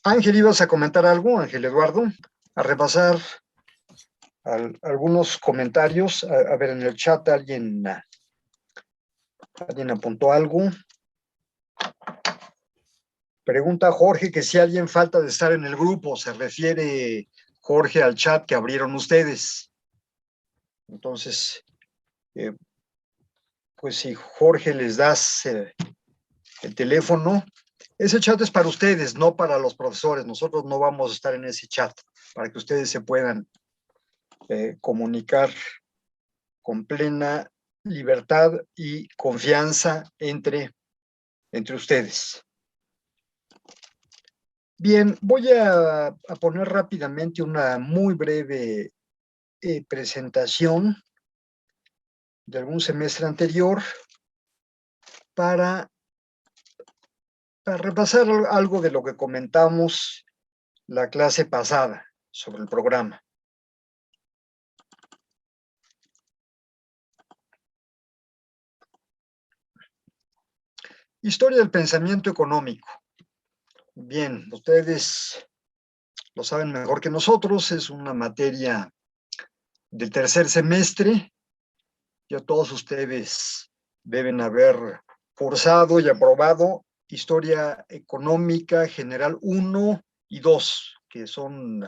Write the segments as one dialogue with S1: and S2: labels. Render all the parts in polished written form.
S1: Ángel, ¿ibas a comentar algo, Ángel Eduardo? A repasar algunos comentarios. A ver, en el chat alguien apuntó algo. Pregunta Jorge que si alguien falta de estar en el grupo. Se refiere Jorge al chat que abrieron ustedes. Entonces, pues si Jorge les das el teléfono, ese chat es para ustedes, no para los profesores. Nosotros no vamos a estar en ese chat, para que ustedes se puedan comunicar con plena libertad y confianza entre ustedes. Bien, voy a poner rápidamente una muy breve presentación de algún semestre anterior para repasar algo de lo que comentamos la clase pasada sobre el programa. Historia del pensamiento económico. Bien, ustedes lo saben mejor que nosotros, es una materia del tercer semestre. Ya todos ustedes deben haber cursado y aprobado Historia Económica General 1 y 2, que son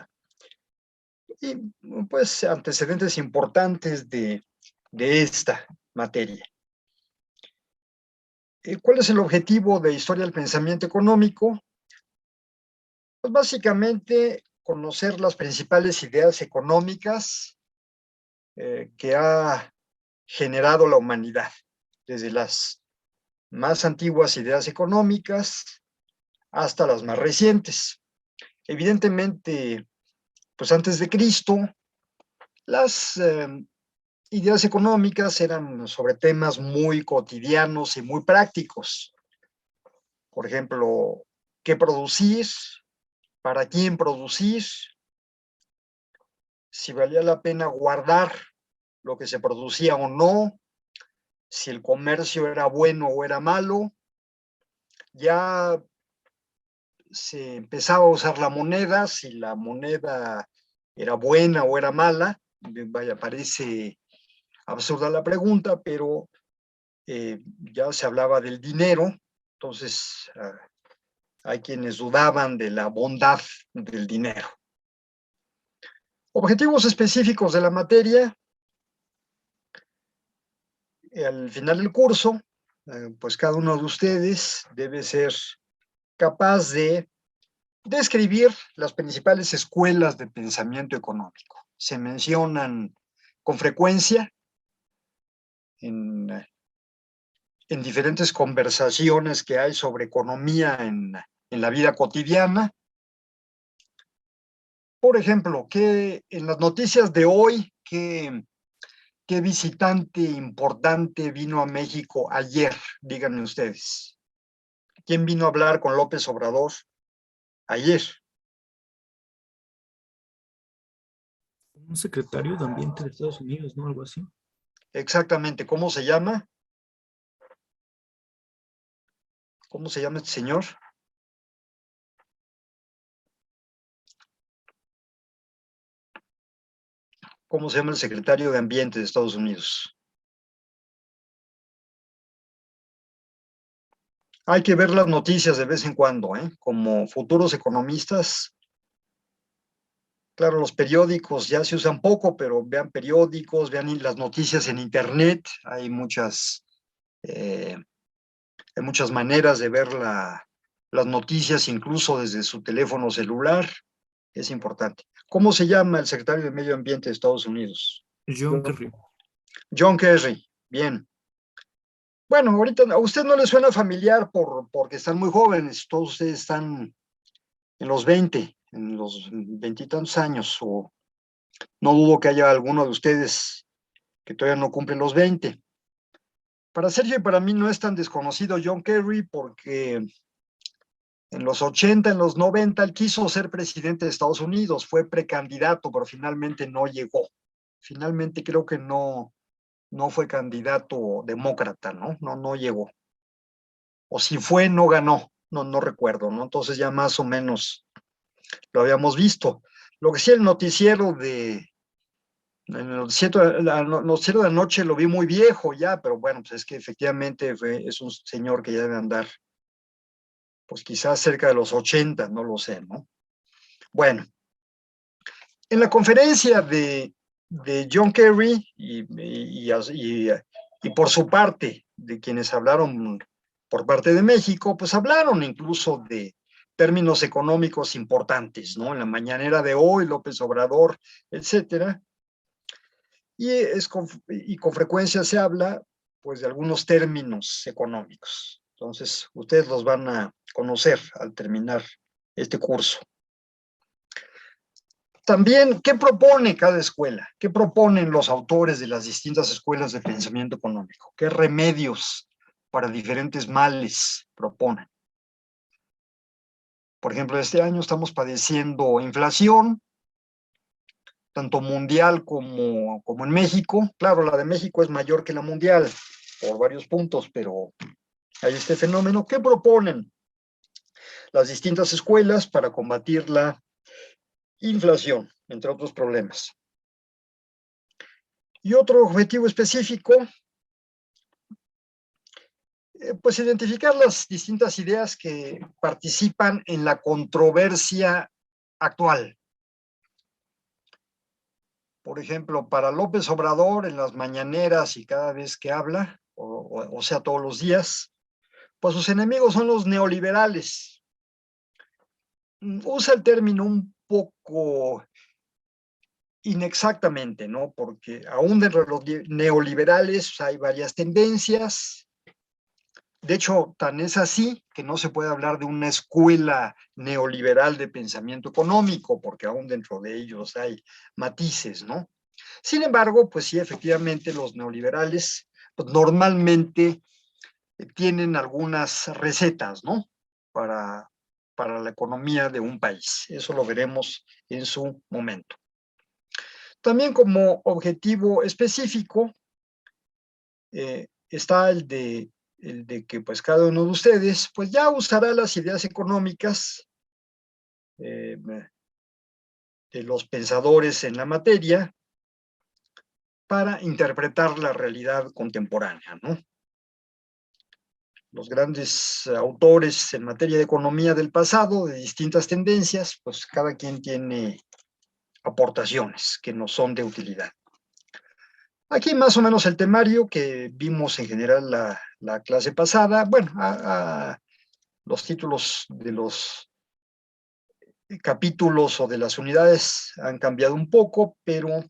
S1: pues antecedentes importantes de esta materia. ¿Cuál es el objetivo de Historia del Pensamiento Económico? Pues básicamente conocer las principales ideas económicas que ha generado la humanidad, desde las más antiguas ideas económicas hasta las más recientes. Evidentemente, pues antes de Cristo, las ideas económicas eran sobre temas muy cotidianos y muy prácticos. Por ejemplo, ¿qué producir? ¿Para quién producir? Si valía la pena guardar lo que se producía o no, si el comercio era bueno o era malo. Ya se empezaba a usar la moneda, si la moneda era buena o era mala. Vaya, parece absurda la pregunta, pero ya se hablaba del dinero, entonces hay quienes dudaban de la bondad del dinero. Objetivos específicos de la materia. Al final del curso, pues cada uno de ustedes debe ser capaz de describir las principales escuelas de pensamiento económico. Se mencionan con frecuencia en diferentes conversaciones que hay sobre economía en la vida cotidiana. Por ejemplo, que en las noticias de hoy, ¿qué visitante importante vino a México ayer? Díganme ustedes. ¿Quién vino a hablar con López Obrador ayer?
S2: Un secretario de Ambiente de Estados Unidos, ¿no? Algo así.
S1: Exactamente. ¿Cómo se llama? ¿Cómo se llama este señor? ¿Cómo se llama el secretario de Ambiente de Estados Unidos? Hay que ver las noticias de vez en cuando, ¿eh? Como futuros economistas. Claro, los periódicos ya se usan poco, pero vean periódicos, vean las noticias en internet. Hay muchas maneras de ver las noticias, incluso desde su teléfono celular. Es importante. ¿Cómo se llama el secretario de Medio Ambiente de Estados Unidos?
S2: John Kerry.
S1: John Kerry. Bien. Bueno, ahorita a usted no le suena familiar porque están muy jóvenes. Todos ustedes están en los 20, en los 20 y tantos años, o no dudo que haya alguno de ustedes que todavía no cumple los 20. Para Sergio y para mí no es tan desconocido John Kerry porque en los 80, en los 90, él quiso ser presidente de Estados Unidos, fue precandidato, pero finalmente no llegó. Finalmente creo que no fue candidato demócrata, ¿no? No llegó. O si fue, no ganó, no recuerdo, ¿no? Entonces ya más o menos lo habíamos visto. Lo que sí, el noticiero noticiero de anoche lo vi muy viejo ya, pero bueno, pues es que efectivamente es un señor que ya debe andar, pues quizás cerca de los 80, no lo sé, ¿no? Bueno, en la conferencia de John Kerry y por su parte, de quienes hablaron por parte de México, pues hablaron incluso de términos económicos importantes, ¿no? En la mañanera de hoy, López Obrador, etcétera, y con frecuencia se habla, pues, de algunos términos económicos. Entonces, ustedes los van a conocer al terminar este curso. También, ¿qué propone cada escuela? ¿Qué proponen los autores de las distintas escuelas de pensamiento económico? ¿Qué remedios para diferentes males proponen? Por ejemplo, este año estamos padeciendo inflación, tanto mundial como en México. Claro, la de México es mayor que la mundial por varios puntos, pero hay este fenómeno. ¿Qué proponen las distintas escuelas para combatir la inflación, entre otros problemas? Y otro objetivo específico, pues identificar las distintas ideas que participan en la controversia actual. Por ejemplo, para López Obrador, en las mañaneras y cada vez que habla, o sea, todos los días, pues sus enemigos son los neoliberales. Usa el término un poco inexactamente, ¿no? Porque aún dentro de los neoliberales hay varias tendencias. De hecho, tan es así que no se puede hablar de una escuela neoliberal de pensamiento económico, porque aún dentro de ellos hay matices, ¿no? Sin embargo, pues sí, efectivamente, los neoliberales pues, normalmente tienen algunas recetas, ¿no? Para, para la economía de un país. Eso lo veremos en su momento. También como objetivo específico está el de que pues cada uno de ustedes pues ya usará las ideas económicas eh, de los pensadores en la materia para interpretar la realidad contemporánea, ¿no? Los grandes autores en materia de economía del pasado, de distintas tendencias, pues cada quien tiene aportaciones que nos son de utilidad. Aquí más o menos el temario que vimos en general la clase pasada. Bueno, los títulos de los capítulos o de las unidades han cambiado un poco, pero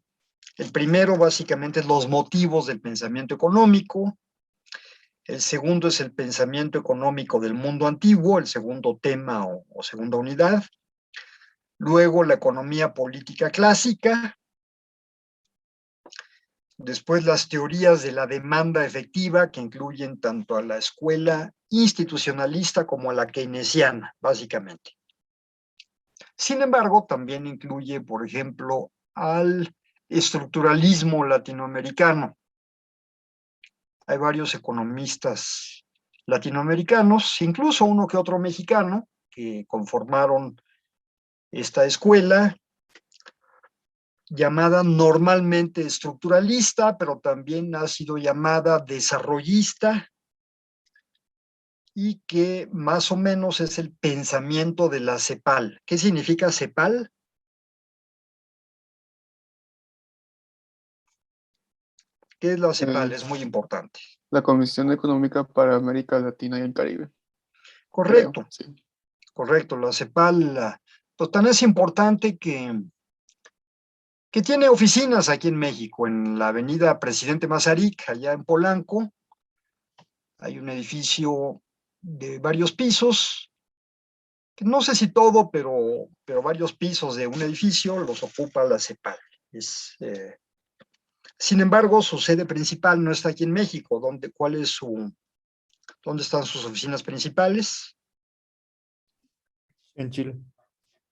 S1: el primero básicamente es los motivos del pensamiento económico. El segundo es el pensamiento económico del mundo antiguo, el segundo tema o segunda unidad. Luego la economía política clásica. Después las teorías de la demanda efectiva, que incluyen tanto a la escuela institucionalista como a la keynesiana, básicamente. Sin embargo, también incluye, por ejemplo, al estructuralismo latinoamericano. Hay varios economistas latinoamericanos, incluso uno que otro mexicano, que conformaron esta escuela llamada normalmente estructuralista, pero también ha sido llamada desarrollista, y que más o menos es el pensamiento de la CEPAL. ¿Qué significa CEPAL? ¿Qué es la CEPAL? Es muy
S3: Es
S1: importante.
S3: la Comisión Económica para América Latina y el Caribe, creo,
S1: Correcto,
S3: sí.
S1: correcto. La CEPAL, pues tan es importante que tiene oficinas aquí en México, en la avenida Presidente Mazarik, allá en Polanco. Hay un edificio de varios pisos, que no sé si todo, pero varios pisos de un edificio los ocupa la CEPAL. Sin embargo, su sede principal no está aquí en México. ¿Dónde están sus oficinas principales?
S2: En Chile.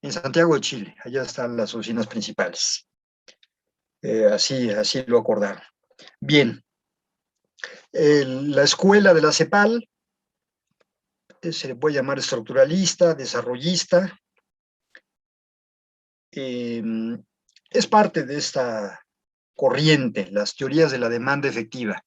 S1: En Santiago de Chile. Allá están las oficinas principales. Así lo acordaron. Bien, la escuela de la CEPAL se le puede llamar estructuralista, desarrollista, es parte de esta corriente, las teorías de la demanda efectiva.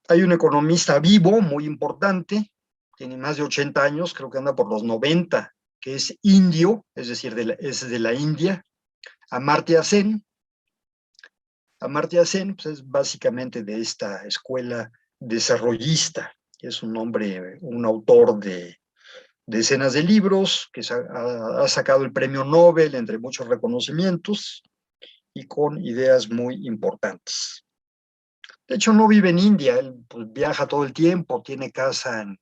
S1: Hay un economista vivo muy importante, tiene más de 80 años, creo que anda por los 90, que es indio, es decir, es de la India, Amartya Sen. Amartya Sen pues, es básicamente de esta escuela desarrollista. Es un hombre, un autor de decenas de libros, que ha sacado el premio Nobel, entre muchos reconocimientos, y con ideas muy importantes. De hecho, no vive en India, él pues, viaja todo el tiempo, tiene casa en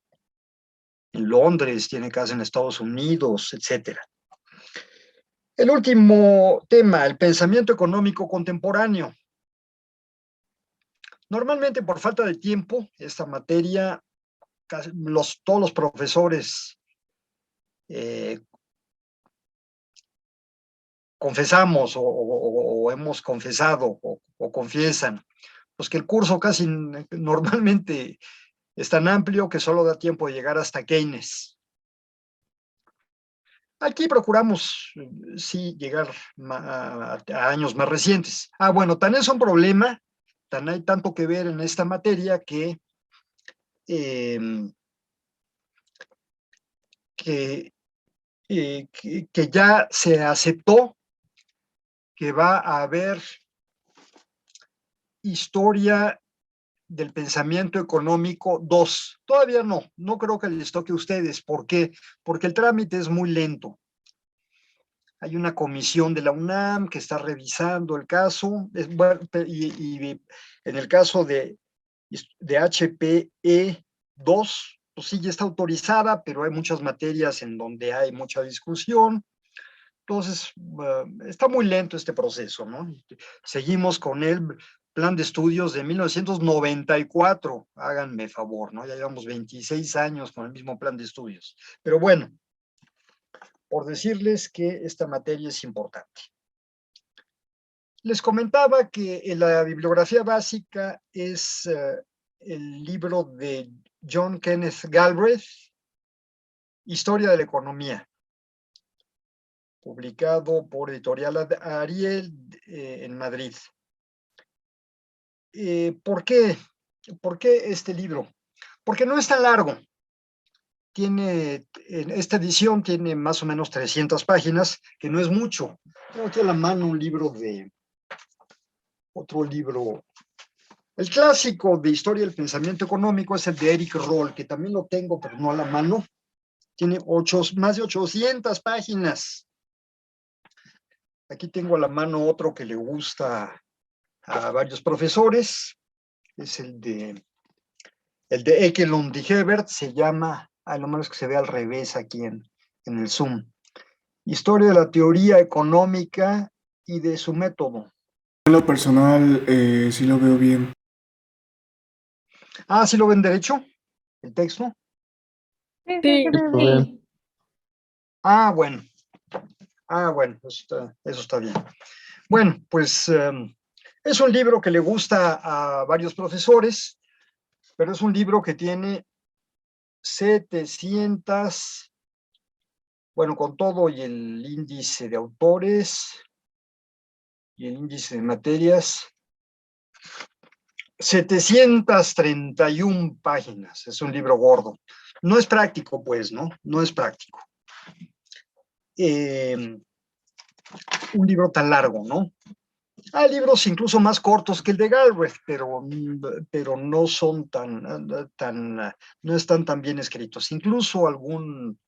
S1: Londres, tiene casa en Estados Unidos, etc. El último tema, el pensamiento económico contemporáneo. Normalmente, por falta de tiempo, esta materia, todos los profesores confesamos o hemos confesado o confiesan, pues que el curso casi normalmente es tan amplio que solo da tiempo de llegar hasta Keynes. Aquí procuramos, sí, llegar a años más recientes. Bueno, tan es un problema, tan hay tanto que ver en esta materia que ya se aceptó que va a haber historia del pensamiento económico 2. Todavía no creo que les toque a ustedes. ¿Por qué? Porque el trámite es muy lento. Hay una comisión de la UNAM que está revisando el caso, y en el caso de HPE 2, pues sí, ya está autorizada, pero hay muchas materias en donde hay mucha discusión. Entonces, está muy lento este proceso, ¿no? Seguimos con el plan de estudios de 1994, háganme favor, ¿no? Ya llevamos 26 años con el mismo plan de estudios. Pero bueno, por decirles que esta materia es importante. Les comentaba que la bibliografía básica es el libro de John Kenneth Galbraith, Historia de la Economía, publicado por Editorial Ariel en Madrid. ¿Por qué? ¿Por qué este libro? Porque no es tan largo. Esta edición tiene más o menos 300 páginas, que no es mucho. Tengo aquí a la mano otro libro. El clásico de Historia del Pensamiento Económico es el de Eric Roll, que también lo tengo, pero no a la mano. Tiene más de 800 páginas. Aquí tengo a la mano otro que le gusta a varios profesores. Es el de Ekelund y Hebert, se llama, lo malo es que se ve al revés aquí en el Zoom. Historia de la teoría económica y de su método.
S4: En lo personal, sí lo veo bien.
S1: ¿Sí lo ven derecho? ¿El texto?
S5: Sí.
S1: Bueno. Bueno, eso está bien. Bueno, pues es un libro que le gusta a varios profesores, pero es un libro que tiene 700, bueno, con todo y el índice de autores y el índice de materias, 731 páginas. Es un libro gordo. No es práctico, pues, ¿no? No es práctico. Un libro tan largo, ¿no? Hay libros incluso más cortos que el de Galbraith, pero no son no están tan bien escritos. Incluso un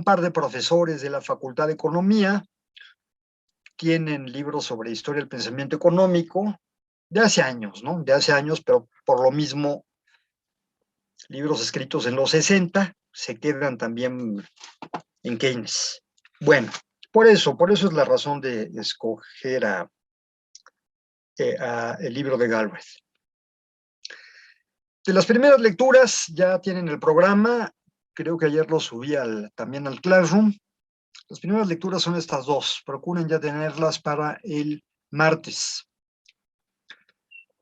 S1: par de profesores de la Facultad de Economía tienen libros sobre historia del pensamiento económico de hace años, ¿no? De hace años, pero por lo mismo, libros escritos en los 60 se quedan también en Keynes. Bueno, por eso es la razón de escoger el libro de Galbraith. De las primeras lecturas ya tienen el programa, creo que ayer lo subí también al Classroom. Las primeras lecturas son estas dos, procuren ya tenerlas para el martes.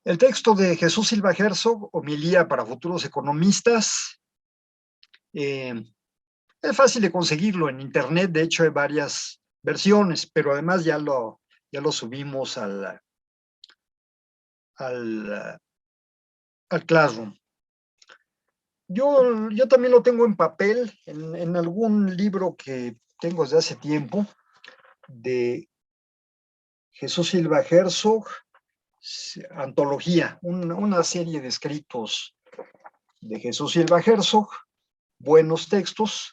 S1: El texto de Jesús Silva Herzog, Homilía para futuros economistas, es Es fácil de conseguirlo en internet, de hecho hay varias versiones, pero además ya lo subimos al Classroom. Yo también lo tengo en papel, en algún libro que tengo desde hace tiempo, de Jesús Silva Herzog, antología, una serie de escritos de Jesús Silva Herzog, buenos textos.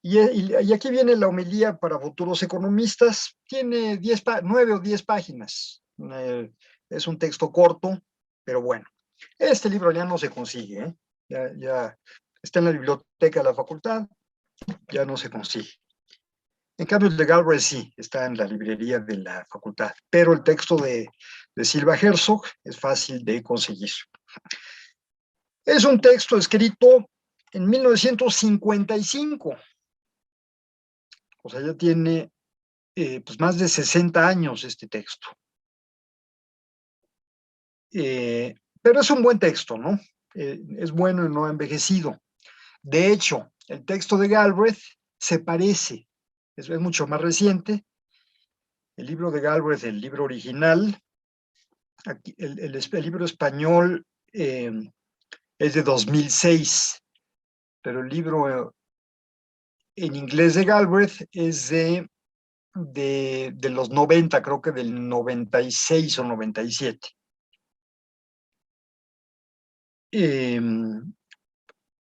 S1: Y aquí viene la homilía para futuros economistas. Tiene 9 o 10 páginas. Es un texto corto, pero bueno. Este libro ya no se consigue, ¿eh? Ya está en la biblioteca de la facultad, ya no se consigue. En cambio, el de Galbraith sí, está en la librería de la facultad, pero el texto de Silva Herzog es fácil de conseguir. Es un texto escrito en 1955, o sea, ya tiene pues más de 60 años este texto. Pero es un buen texto, ¿no? Es bueno y no ha envejecido. De hecho, el texto de Galbraith se parece, es mucho más reciente. El libro de Galbraith, el libro original, aquí, el libro español es de 2006, pero el libro en inglés de Galbraith es de los 90, creo que del 96 o 97.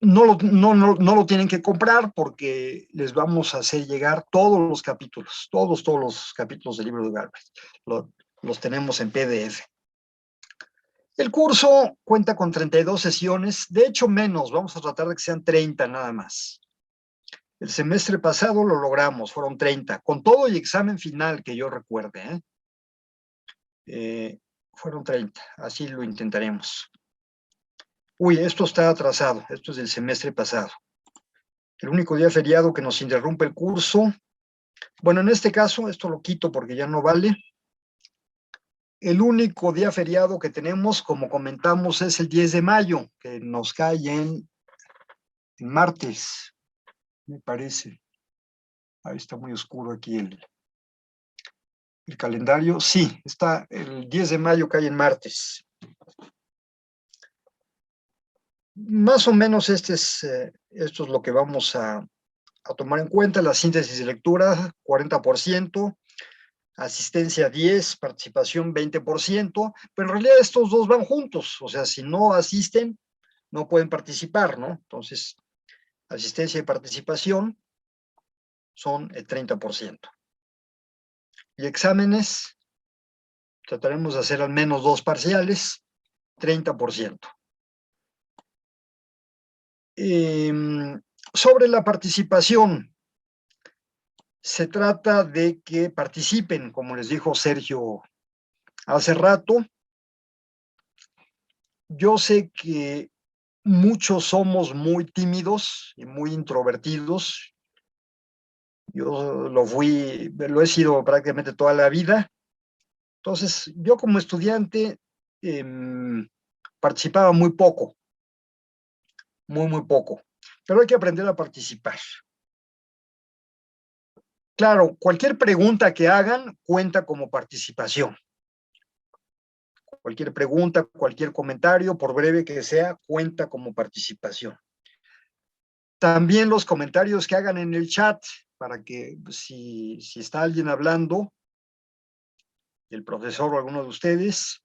S1: No lo tienen que comprar porque les vamos a hacer llegar todos los capítulos, todos los capítulos del libro de Galbraith. Los tenemos en PDF. El curso cuenta con 32 sesiones, de hecho menos, vamos a tratar de que sean 30 nada más. El semestre pasado lo logramos, fueron 30, con todo y examen final que yo recuerde. Fueron 30, así lo intentaremos. Uy, esto está atrasado, esto es del semestre pasado. El único día feriado que nos interrumpe el curso, bueno, en este caso, esto lo quito porque ya no vale. El único día feriado que tenemos, como comentamos, es el 10 de mayo, que nos cae en martes, me parece. Ahí está muy oscuro aquí el calendario. Sí, está el 10 de mayo cae en martes. Más o menos esto es lo que vamos a tomar en cuenta. La síntesis de lectura, 40%, asistencia 10%, participación 20%, pero en realidad estos dos van juntos, o sea, si no asisten, no pueden participar, ¿no? Entonces, asistencia y participación son el 30%. Y exámenes, trataremos de hacer al menos 2 parciales, 30%. Sobre la participación, se trata de que participen, como les dijo Sergio hace rato. Yo sé que muchos somos muy tímidos y muy introvertidos. Yo lo he sido prácticamente toda la vida. Entonces, yo como estudiante participaba muy poco, muy poco. Pero hay que aprender a participar. Claro, cualquier pregunta que hagan cuenta como participación. Cualquier pregunta, cualquier comentario, por breve que sea, cuenta como participación. También los comentarios que hagan en el chat, para que si está alguien hablando, el profesor o alguno de ustedes,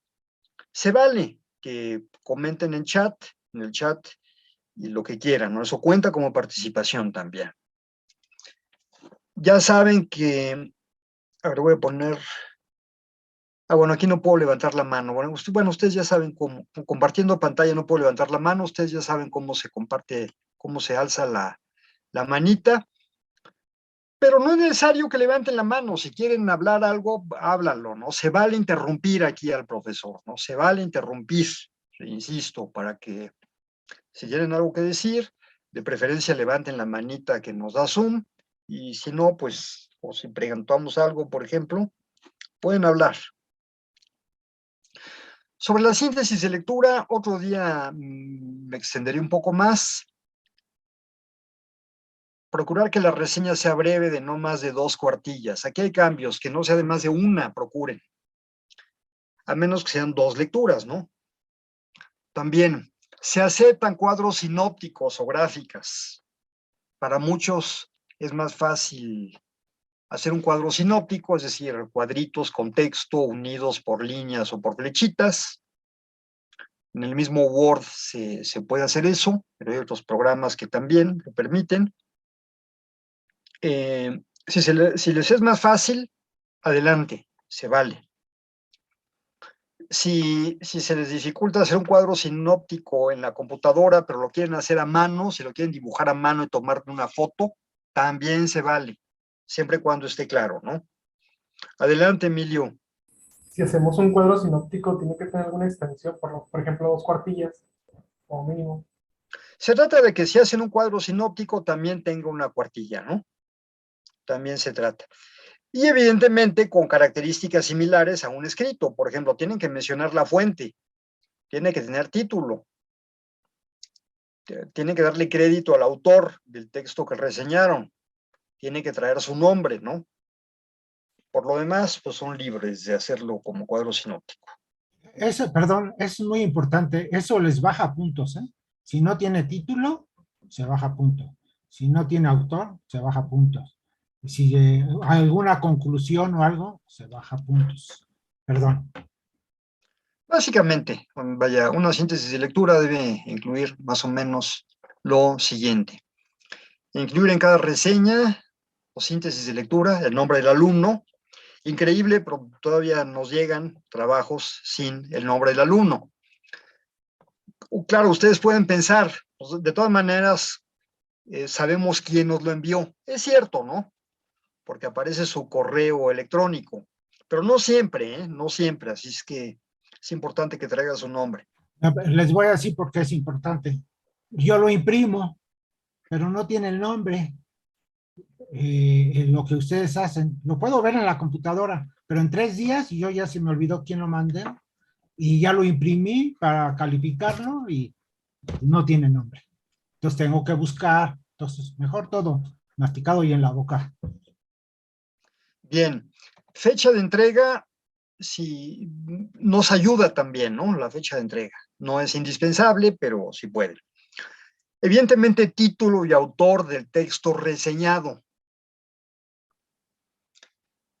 S1: se vale que comenten en el chat, y lo que quieran, ¿no? Eso cuenta como participación también. Ya saben que, a ver, voy a poner, bueno, aquí no puedo levantar la mano. Bueno, ustedes ya saben cómo, compartiendo pantalla no puedo levantar la mano, ustedes ya saben cómo se comparte, cómo se alza la manita. Pero no es necesario que levanten la mano. Si quieren hablar algo, háblalo, ¿no? Se vale interrumpir aquí al profesor, ¿no? Se vale interrumpir, insisto, para que si tienen algo que decir, de preferencia levanten la manita que nos da Zoom, y si no, pues, o si preguntamos algo, por ejemplo, pueden hablar. Sobre la síntesis de lectura, otro día me extenderé un poco más. procurar que la reseña sea breve, de no más de 2 cuartillas. Aquí hay cambios, que no sea de más de una, procuren. A menos que sean 2 lecturas, ¿no? También, se aceptan cuadros sinópticos o gráficas. Para muchos es más fácil hacer un cuadro sinóptico, es decir, cuadritos con texto unidos por líneas o por flechitas. En el mismo Word se puede hacer eso, pero hay otros programas que también lo permiten. Si les es más fácil, adelante, se vale. Si se les dificulta hacer un cuadro sinóptico en la computadora, pero lo quieren hacer a mano, si lo quieren dibujar a mano y tomar una foto, también se vale, siempre y cuando esté claro, ¿no? Adelante, Emilio.
S5: Si hacemos un cuadro sinóptico, tiene que tener alguna extensión, por ejemplo, 2 cuartillas, como mínimo.
S1: Se trata de que si hacen un cuadro sinóptico, también tenga una cuartilla, ¿no? También se trata. Y evidentemente con características similares a un escrito. Por ejemplo, tienen que mencionar la fuente, tiene que tener título, tienen que darle crédito al autor del texto que reseñaron, tiene que traer su nombre, ¿no? Por lo demás, pues son libres de hacerlo como cuadro sinóptico.
S6: Eso, perdón, es muy importante. Eso les baja puntos, ¿eh? Si no tiene título, se baja puntos. Si no tiene autor, se baja puntos. Si hay alguna conclusión o algo, se baja puntos. Perdón.
S1: Básicamente, vaya, una síntesis de lectura debe incluir más o menos lo siguiente. Incluir en cada reseña o síntesis de lectura el nombre del alumno. Increíble, pero todavía nos llegan trabajos sin el nombre del alumno. Claro, ustedes pueden pensar, pues, de todas maneras, sabemos quién nos lo envió. Es cierto, ¿no? Porque aparece su correo electrónico, pero no siempre, ¿eh? No siempre, así es que es importante que traiga su nombre.
S6: Les voy a decir por qué es importante. Yo lo imprimo, pero no tiene el nombre. Lo que ustedes hacen. Lo puedo ver en la computadora, pero en 3 días y yo ya se me olvidó quién lo mandé y ya lo imprimí para calificarlo y no tiene nombre. Entonces tengo que buscar, entonces mejor todo masticado y en la boca.
S1: Bien, fecha de entrega, sí, nos ayuda también, ¿no? La fecha de entrega. No es indispensable, pero sí puede. Evidentemente, título y autor del texto reseñado.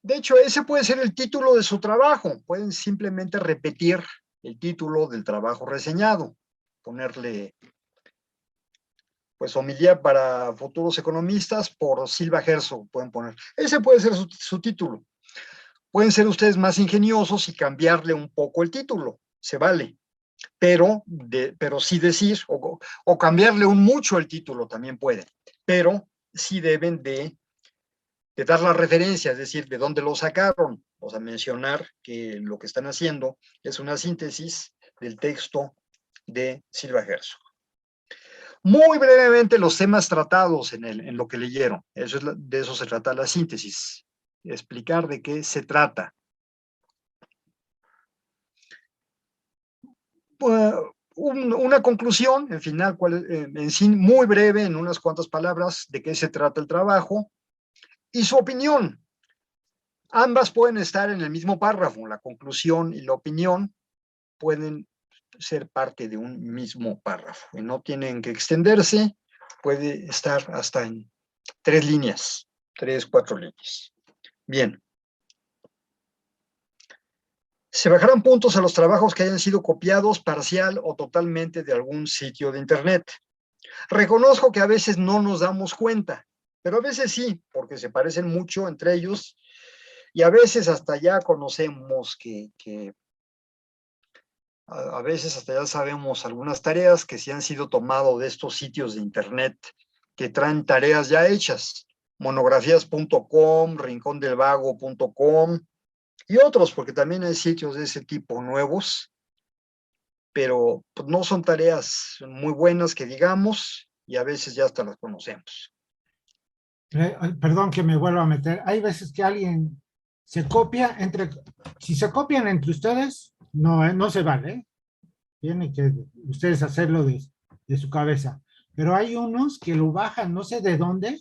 S1: De hecho, ese puede ser el título de su trabajo. Pueden simplemente repetir el título del trabajo reseñado. Ponerle, pues, homilía para futuros economistas por Silva Herzog, pueden poner. Ese puede ser su título. Pueden ser ustedes más ingeniosos y cambiarle un poco el título. Se vale. Pero sí decir, o cambiarle un mucho el título también pueden. Pero sí deben de dar la referencia, es decir, de dónde lo sacaron, o sea, mencionar que lo que están haciendo es una síntesis del texto de Silva Herzog. Muy brevemente los temas tratados en lo que leyeron, de eso se trata la síntesis, explicar de qué se trata. Una conclusión, en final, en sí, muy breve, en unas cuantas palabras, de qué se trata el trabajo, y su opinión. Ambas pueden estar en el mismo párrafo, la conclusión y la opinión pueden ser parte de un mismo párrafo, y no tienen que extenderse, puede estar hasta en 3 líneas, 3, 4 líneas. Bien. Se bajarán puntos a los trabajos que hayan sido copiados parcial o totalmente de algún sitio de internet. Reconozco que a veces no nos damos cuenta, pero a veces sí, porque se parecen mucho entre ellos, y a veces hasta ya conocemos a veces hasta ya sabemos algunas tareas que sí han sido tomadas de estos sitios de internet que traen tareas ya hechas, monografías.com, rincondelvago.com y otros, porque también hay sitios de ese tipo nuevos, pero pues, no son tareas muy buenas que digamos, y a veces ya hasta las conocemos.
S6: Perdón que me vuelva a meter. Hay veces que alguien se copia si se copian entre ustedes, no se vale, ¿eh? Tienen que ustedes hacerlo de su cabeza. Pero hay unos que lo bajan, no sé de dónde,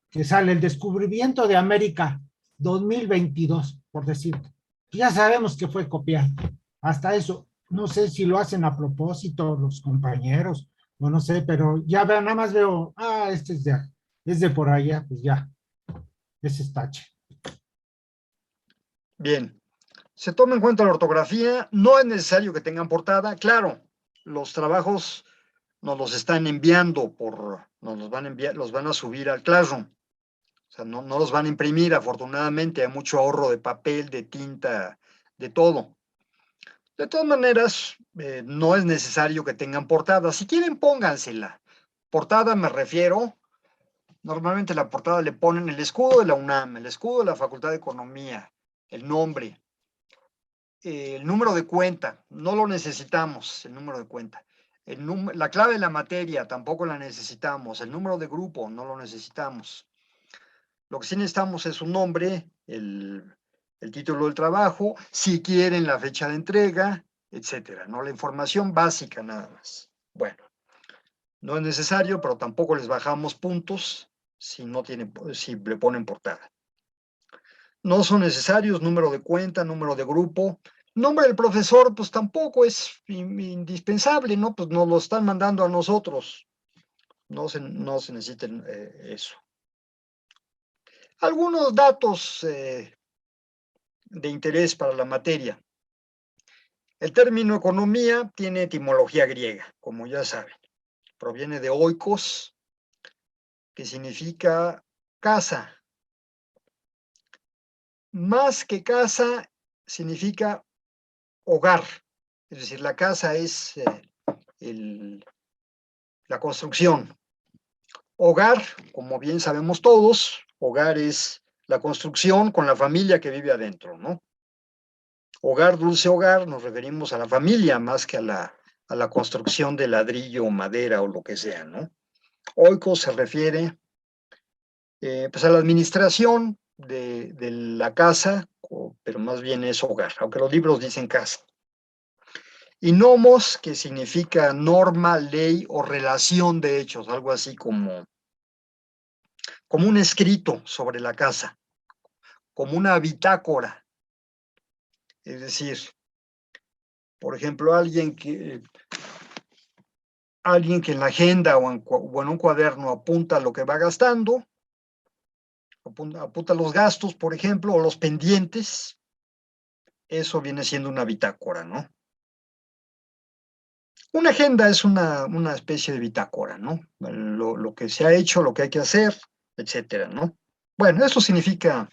S6: que sale el descubrimiento de América 2022, por decirte. Ya sabemos que fue copiado. Hasta eso, no sé si lo hacen a propósito los compañeros, o no sé, pero ya veo, nada más veo, este es de por allá, pues ya, ese es tache.
S1: Bien. Se toma en cuenta la ortografía, no es necesario que tengan portada, claro, los trabajos nos los están enviando nos los van a enviar, los van a subir al Classroom. O sea, no los van a imprimir, afortunadamente, hay mucho ahorro de papel, de tinta, de todo. De todas maneras, no es necesario que tengan portada. Si quieren, póngansela. Portada me refiero, normalmente la portada le ponen el escudo de la UNAM, el escudo de la Facultad de Economía, el nombre, el número de cuenta, no lo necesitamos, el número de cuenta. La clave de la materia tampoco la necesitamos, el número de grupo no lo necesitamos. Lo que sí necesitamos es un nombre, el título del trabajo, si quieren la fecha de entrega, etcétera, ¿no? La información básica nada más. Bueno, no es necesario, pero tampoco les bajamos puntos si le ponen portada. No son necesarios número de cuenta, número de grupo. Nombre del profesor, pues tampoco es indispensable, ¿no? Pues nos lo están mandando a nosotros. No se necesiten eso. Algunos datos de interés para la materia. El término economía tiene etimología griega, como ya saben. Proviene de oikos, que significa casa. Más que casa, significa hogar. Es decir, la casa es la construcción. Hogar, como bien sabemos todos, hogar es la construcción con la familia que vive adentro, ¿no? Hogar, dulce hogar, nos referimos a la familia más que a la construcción de ladrillo o madera o lo que sea, ¿no? Oikos se refiere pues a la administración de la casa, pero más bien es hogar, aunque los libros dicen casa. Y nomos, que significa norma, ley o relación de hechos, algo así como un escrito sobre la casa, como una bitácora. Es decir, por ejemplo, alguien que en la agenda o en un cuaderno apunta lo que va gastando, apunta los gastos, por ejemplo, o los pendientes, eso viene siendo una bitácora, ¿no? Una agenda es una especie de bitácora, ¿no? Lo que se ha hecho, lo que hay que hacer, etcétera, ¿no? Bueno, eso significa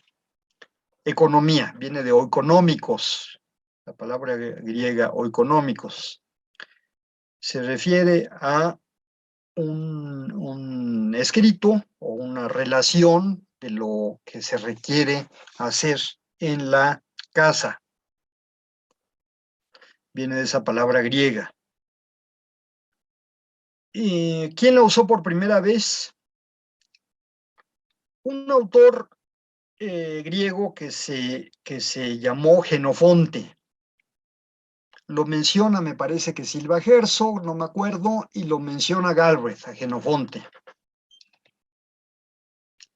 S1: economía, viene de oeconómicos, la palabra griega oeconómicos. Se refiere a un escrito o una relación de lo que se requiere hacer en la casa. Viene de esa palabra griega. ¿Quién la usó por primera vez? Un autor griego que se llamó Jenofonte. Lo menciona, me parece que Silva Herzog, no me acuerdo, y lo menciona Galbraith, a Jenofonte.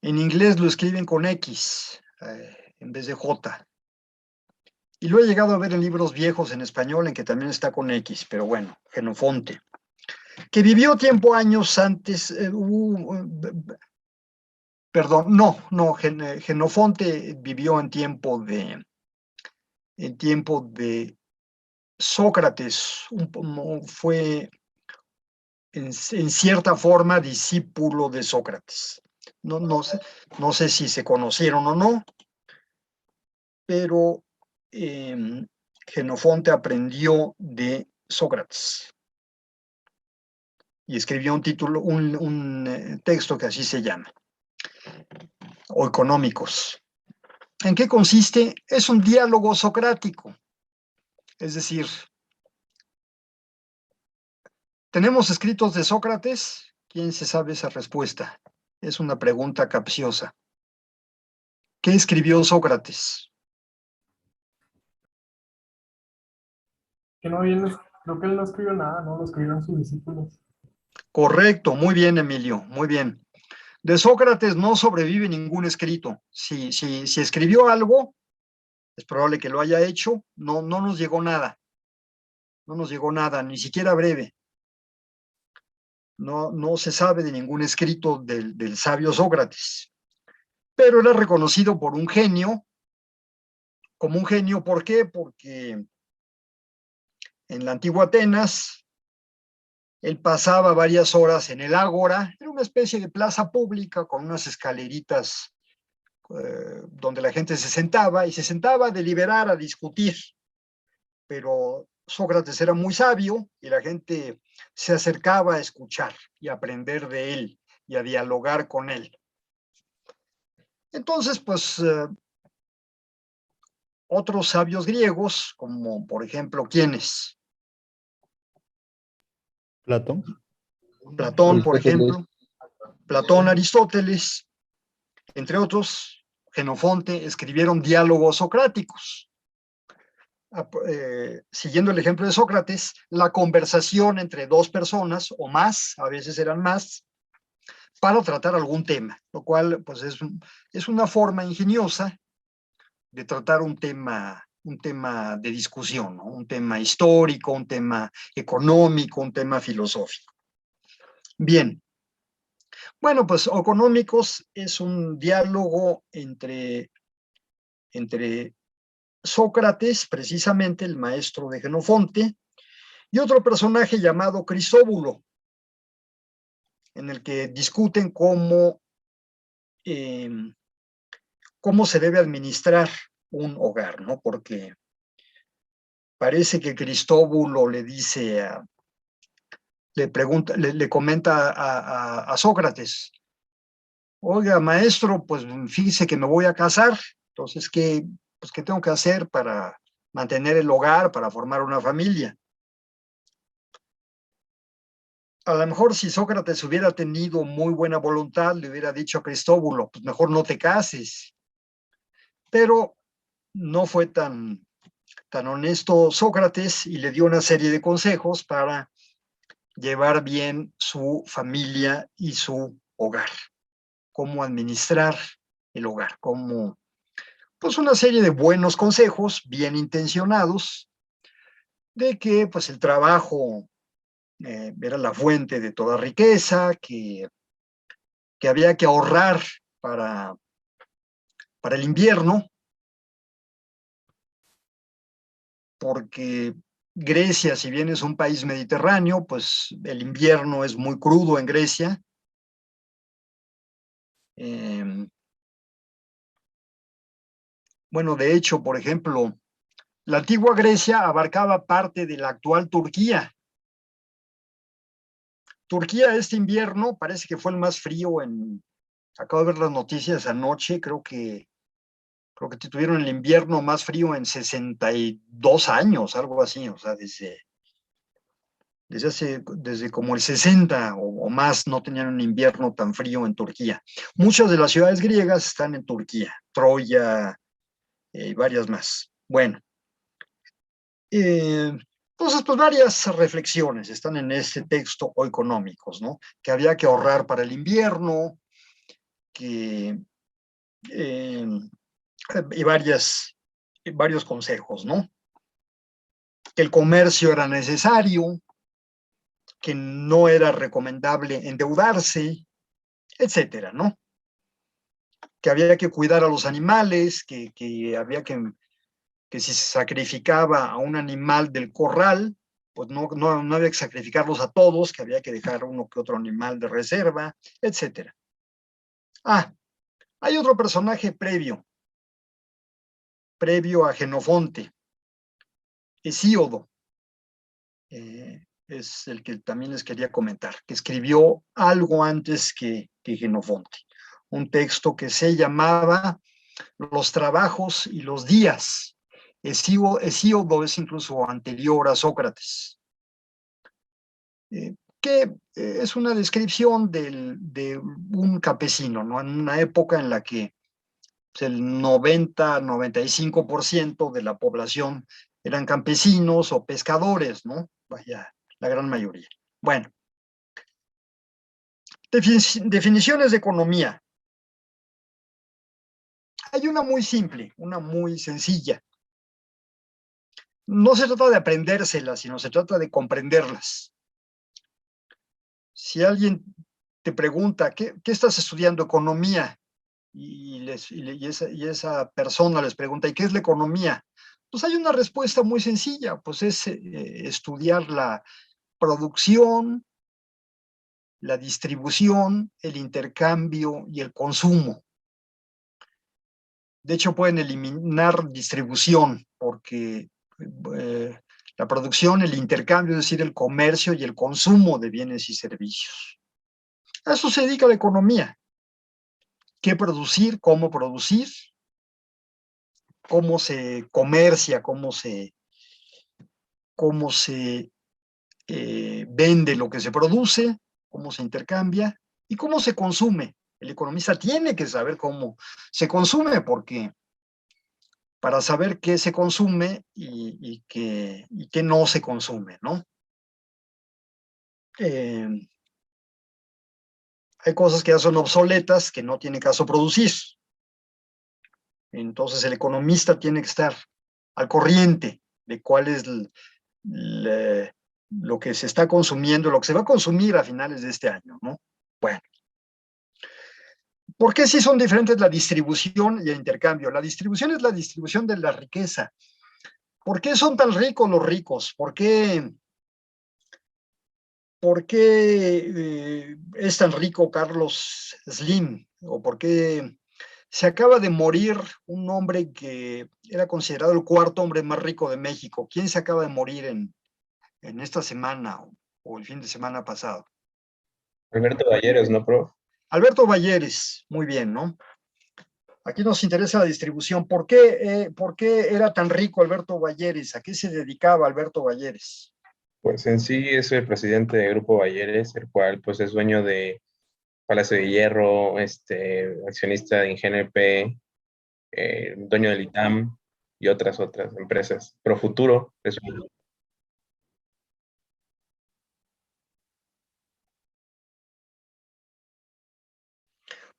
S1: En inglés lo escriben con X en vez de J. Y lo he llegado a ver en libros viejos en español en que también está con X, pero bueno, Jenofonte. Que vivió años antes, perdón, no, Jenofonte vivió en tiempo de Sócrates, fue en cierta forma discípulo de Sócrates. No sé si se conocieron o no, pero Jenofonte aprendió de Sócrates y escribió un texto que así se llama, o Económicos. ¿En qué consiste? Es un diálogo socrático, es decir, ¿tenemos escritos de Sócrates? ¿Quién se sabe esa respuesta? Es una pregunta capciosa. ¿Qué escribió Sócrates?
S5: Creo que él no escribió nada, ¿no? Lo escribieron sus discípulos.
S1: Correcto, muy bien, Emilio, muy bien. De Sócrates no sobrevive ningún escrito. Si escribió algo, es probable que lo haya hecho, no nos llegó nada. No nos llegó nada, ni siquiera breve. No se sabe de ningún escrito del sabio Sócrates. Pero era reconocido por un genio, como un genio, ¿por qué? Porque en la antigua Atenas, él pasaba varias horas en el ágora, era una especie de plaza pública con unas escaleritas donde la gente se sentaba a deliberar, a discutir. Pero Sócrates era muy sabio y la gente se acercaba a escuchar y a aprender de él y a dialogar con él. Entonces, pues, otros sabios griegos, como por ejemplo, ¿quiénes?
S7: Platón.
S1: Platón, por
S3: Aristóteles.
S1: ejemplo. Platón, Aristóteles, entre otros, Jenofonte, escribieron diálogos socráticos. Siguiendo el ejemplo de Sócrates, la conversación entre dos personas o más, a veces eran más, para tratar algún tema, lo cual pues es una forma ingeniosa de tratar un tema de discusión, ¿no? Un tema histórico, un tema económico, un tema filosófico. Bien. Bueno, pues Económicos es un diálogo entre Sócrates, precisamente el maestro de Jenofonte, y otro personaje llamado Crisóbulo, en el que discuten cómo se debe administrar un hogar, ¿no? Porque parece que Cristóbulo le dice, le comenta a Sócrates, oiga, maestro, pues fíjese que me voy a casar, entonces, ¿qué tengo que hacer para mantener el hogar, para formar una familia? A lo mejor si Sócrates hubiera tenido muy buena voluntad, le hubiera dicho a Cristóbulo, pues mejor no te cases. Pero no fue tan honesto Sócrates y le dio una serie de consejos para llevar bien su familia y su hogar. Cómo administrar el hogar, pues una serie de buenos consejos bien intencionados de que pues el trabajo era la fuente de toda riqueza, que había que ahorrar para el invierno, porque Grecia, si bien es un país mediterráneo, pues el invierno es muy crudo en Grecia. Bueno, de hecho, por ejemplo, la antigua Grecia abarcaba parte de la actual Turquía. Turquía este invierno parece que fue el más frío acabo de ver las noticias anoche, creo que tuvieron el invierno más frío en 62 años, algo así, o sea, desde como el 60 o más no tenían un invierno tan frío en Turquía. Muchas de las ciudades griegas están en Turquía, Troya y varias más. Bueno, entonces, pues varias reflexiones están en este texto o económicos, ¿no? Que había que ahorrar para el invierno, y varios consejos, ¿no? Que el comercio era necesario, que no era recomendable endeudarse, etcétera, ¿no? Que había que cuidar a los animales, que había que si se sacrificaba a un animal del corral, pues no había que sacrificarlos a todos, que había que dejar uno que otro animal de reserva, etcétera. Hay otro personaje previo a Jenofonte, Hesíodo, es el que también les quería comentar, que escribió algo antes que Jenofonte, un texto que se llamaba Los trabajos y los días. Hesíodo es incluso anterior a Sócrates, que es una descripción de un campesino, ¿no? En una época en la que el 90-95% de la población eran campesinos o pescadores, ¿no? Vaya, la gran mayoría. Bueno, Definiciones de economía. Hay una muy simple, una muy sencilla. No se trata de aprendérselas, sino se trata de comprenderlas. Si alguien te pregunta, ¿qué estás estudiando? Economía. Y esa persona les pregunta, ¿y qué es la economía? Pues hay una respuesta muy sencilla, pues es estudiar la producción, la distribución, el intercambio y el consumo. De hecho, pueden eliminar distribución, porque la producción, el intercambio, es decir, el comercio y el consumo de bienes y servicios. A eso se dedica la economía. ¿Qué producir? ¿Cómo producir? ¿Cómo se comercia? ¿Cómo se vende lo que se produce? ¿Cómo se intercambia? ¿Y cómo se consume? El economista tiene que saber cómo se consume, porque para saber qué se consume y qué no se consume, ¿no? Hay cosas que ya son obsoletas, que no tiene caso producir. Entonces el economista tiene que estar al corriente de cuál es lo que se está consumiendo, lo que se va a consumir a finales de este año, ¿no? Bueno. ¿Por qué sí son diferentes la distribución y el intercambio? La distribución es la distribución de la riqueza. ¿Por qué son tan ricos los ricos? ¿Por qué es tan rico Carlos Slim? ¿O por qué se acaba de morir un hombre que era considerado el cuarto hombre más rico de México? ¿Quién se acaba de morir en esta semana o el fin de semana pasado?
S7: Alberto Balleres, ¿no, prof?
S1: Alberto Balleres, muy bien, ¿no? Aquí nos interesa la distribución. ¿Por qué era tan rico Alberto Balleres? ¿A qué se dedicaba Alberto Balleres?
S7: Pues en sí es el presidente del Grupo Balleres, el cual pues es dueño de Palacio de Hierro, accionista de INGNP, dueño del ITAM y otras empresas. Profuturo es un...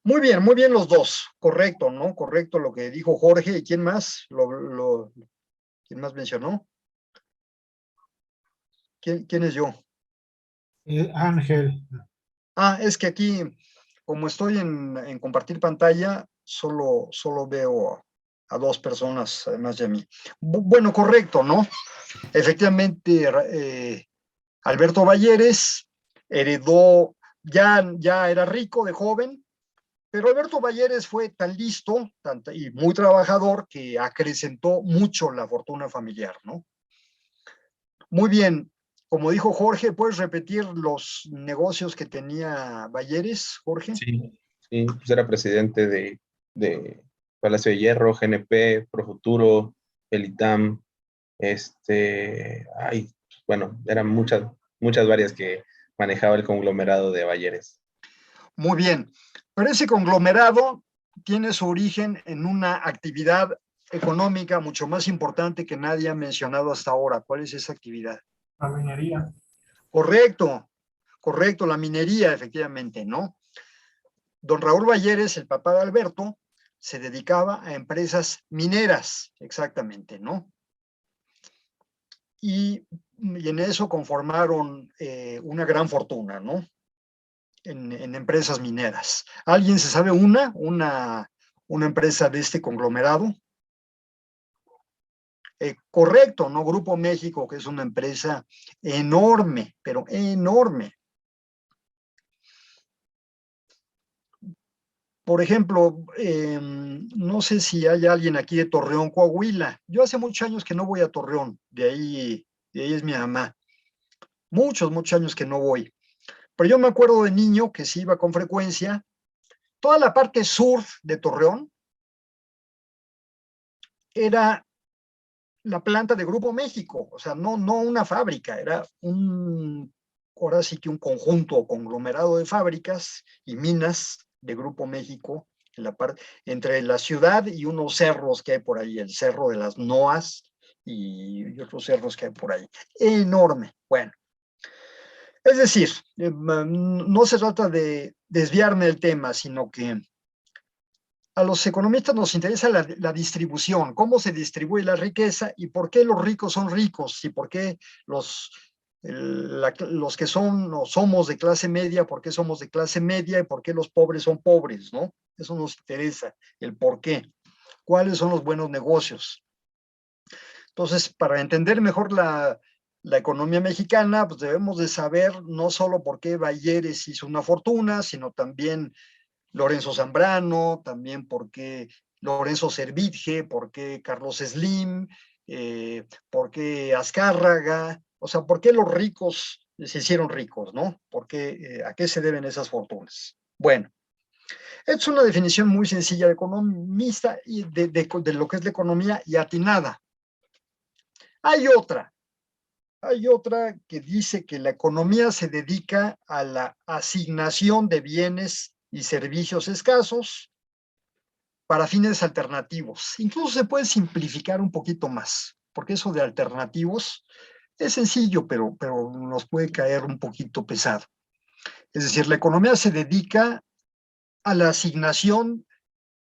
S1: Muy bien los dos. Correcto, ¿no? Correcto lo que dijo Jorge. ¿Y quién más? ¿Quién más mencionó? ¿Quién es yo?
S6: Ángel.
S1: Es que aquí, como estoy en compartir pantalla, solo veo a dos personas, además de mí. Bueno, correcto, ¿no? Efectivamente, Alberto Balleres heredó, ya era rico de joven, pero Alberto Balleres fue tan listo y muy trabajador que acrecentó mucho la fortuna familiar, ¿no? Muy bien. Como dijo Jorge, ¿puedes repetir los negocios que tenía Balleres, Jorge?
S7: Sí, pues era presidente de Palacio de Hierro, GNP, Profuturo, el ITAM, bueno, eran muchas varias que manejaba el conglomerado de Balleres.
S1: Muy bien, pero ese conglomerado tiene su origen en una actividad económica mucho más importante que nadie ha mencionado hasta ahora. ¿Cuál es esa actividad?
S5: La minería.
S1: Correcto, la minería, efectivamente, ¿no? Don Raúl Balleres, el papá de Alberto, se dedicaba a empresas mineras, exactamente, ¿no? Y en eso conformaron una gran fortuna, ¿no? En empresas mineras. ¿Alguien se sabe una empresa de este conglomerado? Correcto, ¿no? Grupo México, que es una empresa enorme, pero enorme. Por ejemplo, no sé si hay alguien aquí de Torreón, Coahuila. Yo hace muchos años que no voy a Torreón, de ahí es mi mamá. Muchos años que no voy. Pero yo me acuerdo de niño que sí iba con frecuencia. Toda la parte sur de Torreón era la planta de Grupo México, o sea, no una fábrica, era ahora sí que un conjunto o conglomerado de fábricas y minas de Grupo México entre la ciudad y unos cerros que hay por ahí, el Cerro de las Noas y otros cerros que hay por ahí. Enorme. Bueno, Es decir, no se trata de desviarme del tema, sino que a los economistas nos interesa la distribución, cómo se distribuye la riqueza y por qué los ricos son ricos y por qué los que son o somos de clase media, por qué somos de clase media y por qué los pobres son pobres, ¿no? Eso nos interesa, el por qué. ¿Cuáles son los buenos negocios? Entonces, para entender mejor la economía mexicana, pues debemos de saber no solo por qué Bayeres hizo una fortuna, sino también Lorenzo Zambrano, también por qué Lorenzo Servitje, por qué Carlos Slim, por qué Azcárraga, o sea, por qué los ricos se hicieron ricos, ¿no? ¿Por qué, a qué se deben esas fortunas? Bueno, es una definición muy sencilla de economista y de lo que es la economía y atinada. Hay otra que dice que la economía se dedica a la asignación de bienes y servicios escasos para fines alternativos. Incluso se puede simplificar un poquito más, porque eso de alternativos es sencillo, pero nos puede caer un poquito pesado. Es decir, la economía se dedica a la asignación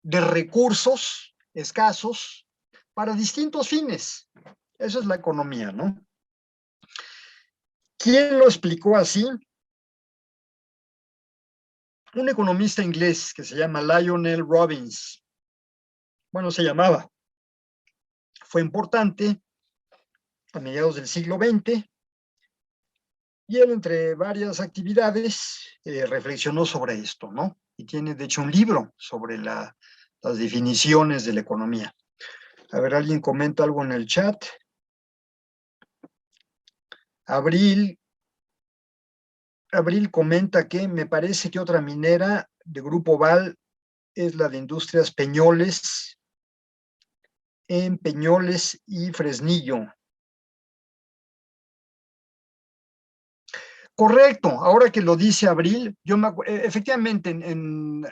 S1: de recursos escasos para distintos fines. Eso es la economía, ¿no? ¿Quién lo explicó así? Un economista inglés que se llama Lionel Robbins. Bueno, se llamaba. Fue importante a mediados del siglo XX y él, entre varias actividades, reflexionó sobre esto, ¿no? Y tiene, de hecho, un libro sobre las definiciones de la economía. A ver, ¿alguien comenta algo en el chat? Abril comenta que me parece que otra minera de Grupo Val es la de Industrias Peñoles, en Peñoles y Fresnillo. Correcto, ahora que lo dice Abril, efectivamente en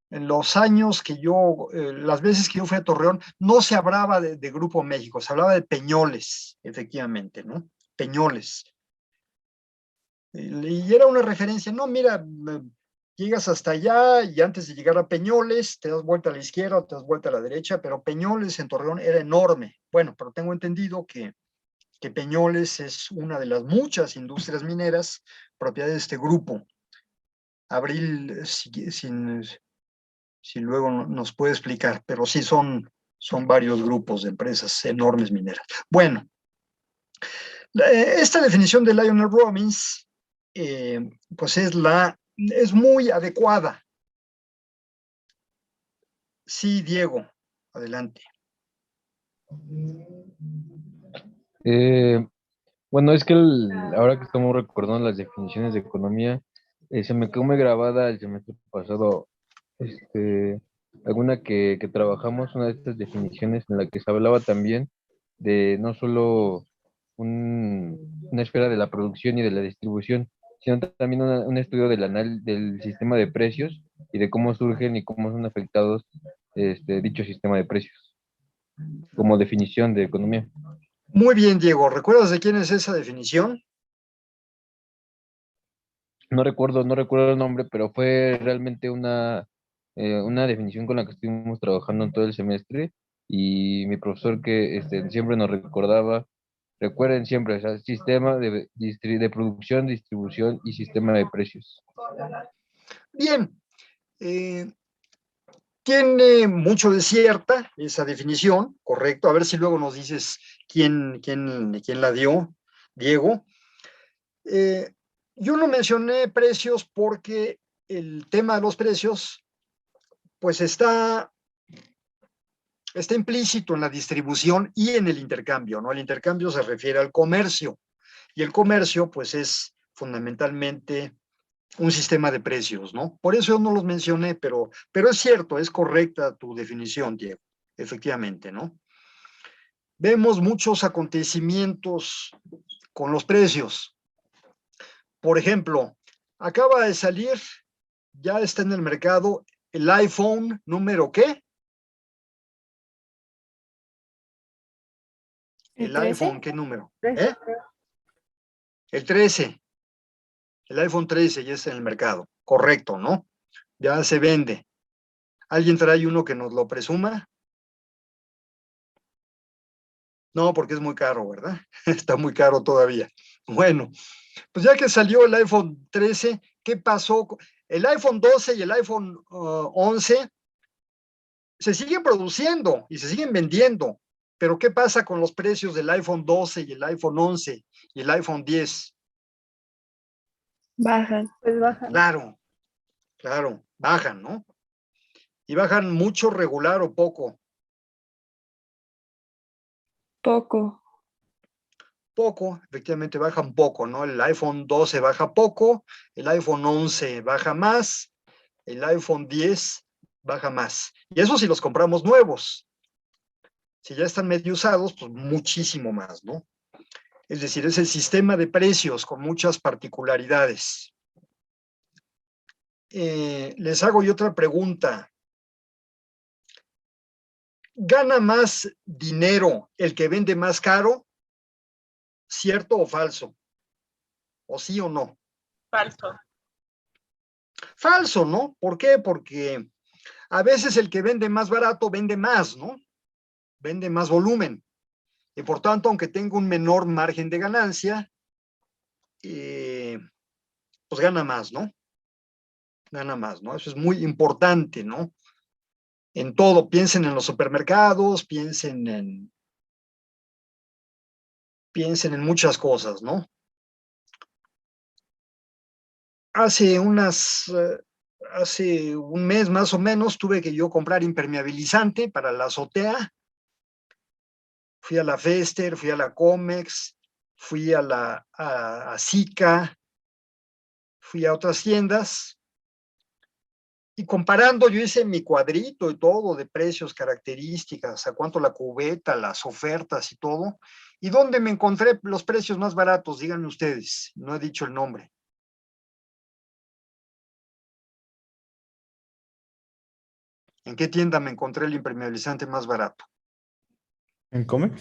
S1: los años que las veces que yo fui a Torreón, no se hablaba de Grupo México, se hablaba de Peñoles, efectivamente, ¿no? Peñoles. Y era una referencia, no, mira, llegas hasta allá y antes de llegar a Peñoles, te das vuelta a la izquierda o te das vuelta a la derecha, pero Peñoles en Torreón era enorme. Bueno, pero tengo entendido que Peñoles es una de las muchas industrias mineras propiedad de este grupo. Abril, si luego nos puede explicar, pero sí son varios grupos de empresas enormes mineras. Bueno, esta definición de Lionel Robbins, pues es muy adecuada. Sí, Diego, adelante.
S8: Bueno, es que ahora que estamos recordando las definiciones de economía, se me quedó muy grabada el semestre pasado, alguna que trabajamos, una de estas definiciones en la que se hablaba también de no solo una esfera de la producción y de la distribución, sino también un estudio del sistema de precios y de cómo surgen y cómo son afectados dicho sistema de precios, como definición de economía.
S1: Muy bien, Diego. ¿Recuerdas de quién es esa definición?
S8: No recuerdo el nombre, pero fue realmente una definición con la que estuvimos trabajando en todo el semestre y mi profesor que siempre nos recordaba, recuerden siempre, o sea, sistema de producción, distribución y sistema de precios.
S1: Bien. Tiene mucho de cierta esa definición, correcto. A ver si luego nos dices quién la dio, Diego. Yo no mencioné precios porque el tema de los precios, pues está implícito en la distribución y en el intercambio, ¿no? El intercambio se refiere al comercio y el comercio, pues, es fundamentalmente un sistema de precios, ¿no? Por eso yo no los mencioné, pero es cierto, es correcta tu definición, Diego, efectivamente, ¿no? Vemos muchos acontecimientos con los precios. Por ejemplo, acaba de salir, ya está en el mercado, el iPhone número ¿qué? ¿El iPhone qué número?
S9: 13.
S1: El 13. El iPhone 13 ya está en el mercado. Correcto, ¿no? Ya se vende. ¿Alguien trae uno que nos lo presuma? No, porque es muy caro, ¿verdad? Está muy caro todavía. Bueno, pues ya que salió el iPhone 13, ¿qué pasó? El iPhone 12 y el iPhone 11 se siguen produciendo y se siguen vendiendo. Pero ¿qué pasa con los precios del iPhone 12 y el iPhone 11 y el iPhone 10?
S9: Bajan.
S10: Pues bajan.
S1: Claro, claro, bajan, ¿no? Y bajan mucho, regular o poco.
S9: Poco.
S1: Poco, efectivamente baja un poco, ¿no? El iPhone 12 baja poco, el iPhone 11 baja más, el iPhone 10 baja más. Y eso si los compramos nuevos. Si ya están medio usados, pues muchísimo más, ¿no? Es decir, es el sistema de precios con muchas particularidades. Les hago yo otra pregunta. ¿Gana más dinero el que vende más caro? ¿Cierto o falso? ¿O sí o no?
S10: Falso.
S1: Falso, ¿no? ¿Por qué? Porque a veces el que vende más barato vende más, ¿no? Vende más volumen. Y por tanto, aunque tenga un menor margen de ganancia, pues gana más, ¿no? Gana más, ¿no? Eso es muy importante, ¿no? En todo, piensen en los supermercados, piensen en muchas cosas, ¿no? Hace un mes más o menos tuve que yo comprar impermeabilizante para la azotea. Fui a la Fester, fui a la Comex, fui a Sica, fui a otras tiendas. Y comparando, yo hice mi cuadrito y todo de precios, características, a cuánto la cubeta, las ofertas y todo. ¿Y dónde me encontré los precios más baratos? Díganme ustedes, no he dicho el nombre. ¿En qué tienda me encontré el impermeabilizante más barato?
S2: ¿En Comex?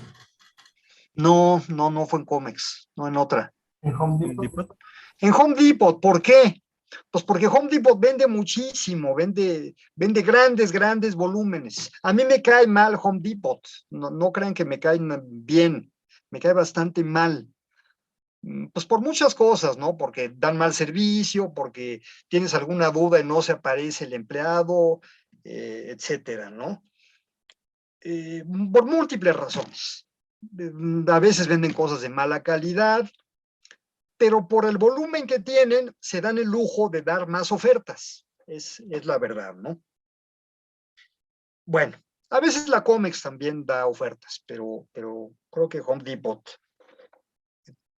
S1: No fue en Comex, no en otra.
S5: En Home
S2: ¿En
S5: Depot.
S2: Depot?
S1: En Home Depot, ¿por qué? Pues porque Home Depot vende muchísimo, vende grandes volúmenes. A mí me cae mal Home Depot, no crean que me cae bien, me cae bastante mal. Pues por muchas cosas, ¿no? Porque dan mal servicio, porque tienes alguna duda y no se aparece el empleado, etcétera, ¿no? Por múltiples razones. A veces venden cosas de mala calidad, pero por el volumen que tienen, se dan el lujo de dar más ofertas. Es la verdad, ¿no? Bueno, a veces la Comex también da ofertas, pero creo que Home Depot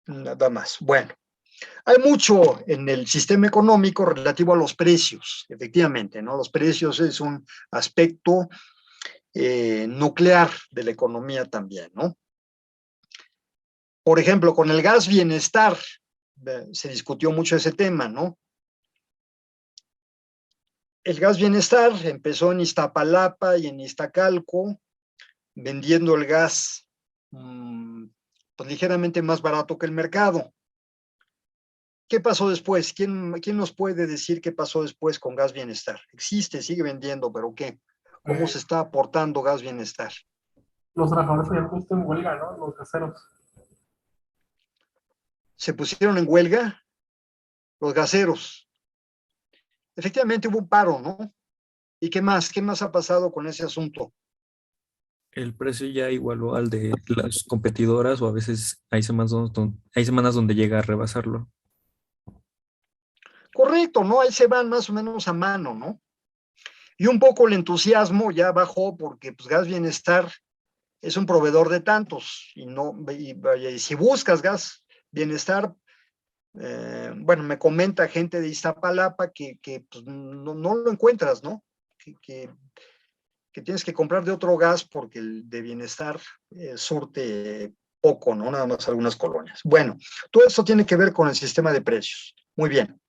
S1: nada más. Bueno, hay mucho en el sistema económico relativo a los precios, efectivamente, ¿no? Los precios es un aspecto nuclear de la economía también, ¿no? Por ejemplo, con el gas bienestar, se discutió mucho ese tema, ¿no? El gas bienestar empezó en Iztapalapa y en Iztacalco, vendiendo el gas pues, ligeramente más barato que el mercado. ¿Qué pasó después? ¿Quién nos puede decir qué pasó después con gas bienestar? Existe, sigue vendiendo, pero ¿qué? ¿Cómo se está aportando gas bienestar?
S5: Los trabajadores habían puesto en huelga, ¿no? Los gaseros.
S1: ¿Se pusieron en huelga? Los gaseros. Efectivamente hubo un paro, ¿no? ¿Y qué más? ¿Qué más ha pasado con ese asunto?
S2: El precio ya igualó al de las competidoras o a veces hay semanas donde llega a rebasarlo.
S1: Correcto, ¿no? Ahí se van más o menos a mano, ¿no? Y un poco el entusiasmo ya bajó porque pues, Gas Bienestar es un proveedor de tantos y si buscas Gas Bienestar, bueno, me comenta gente de Iztapalapa que pues, no lo encuentras, ¿no? Que tienes que comprar de otro gas porque el de Bienestar surte poco, ¿no? Nada más algunas colonias. Bueno, todo esto tiene que ver con el sistema de precios. Muy bien.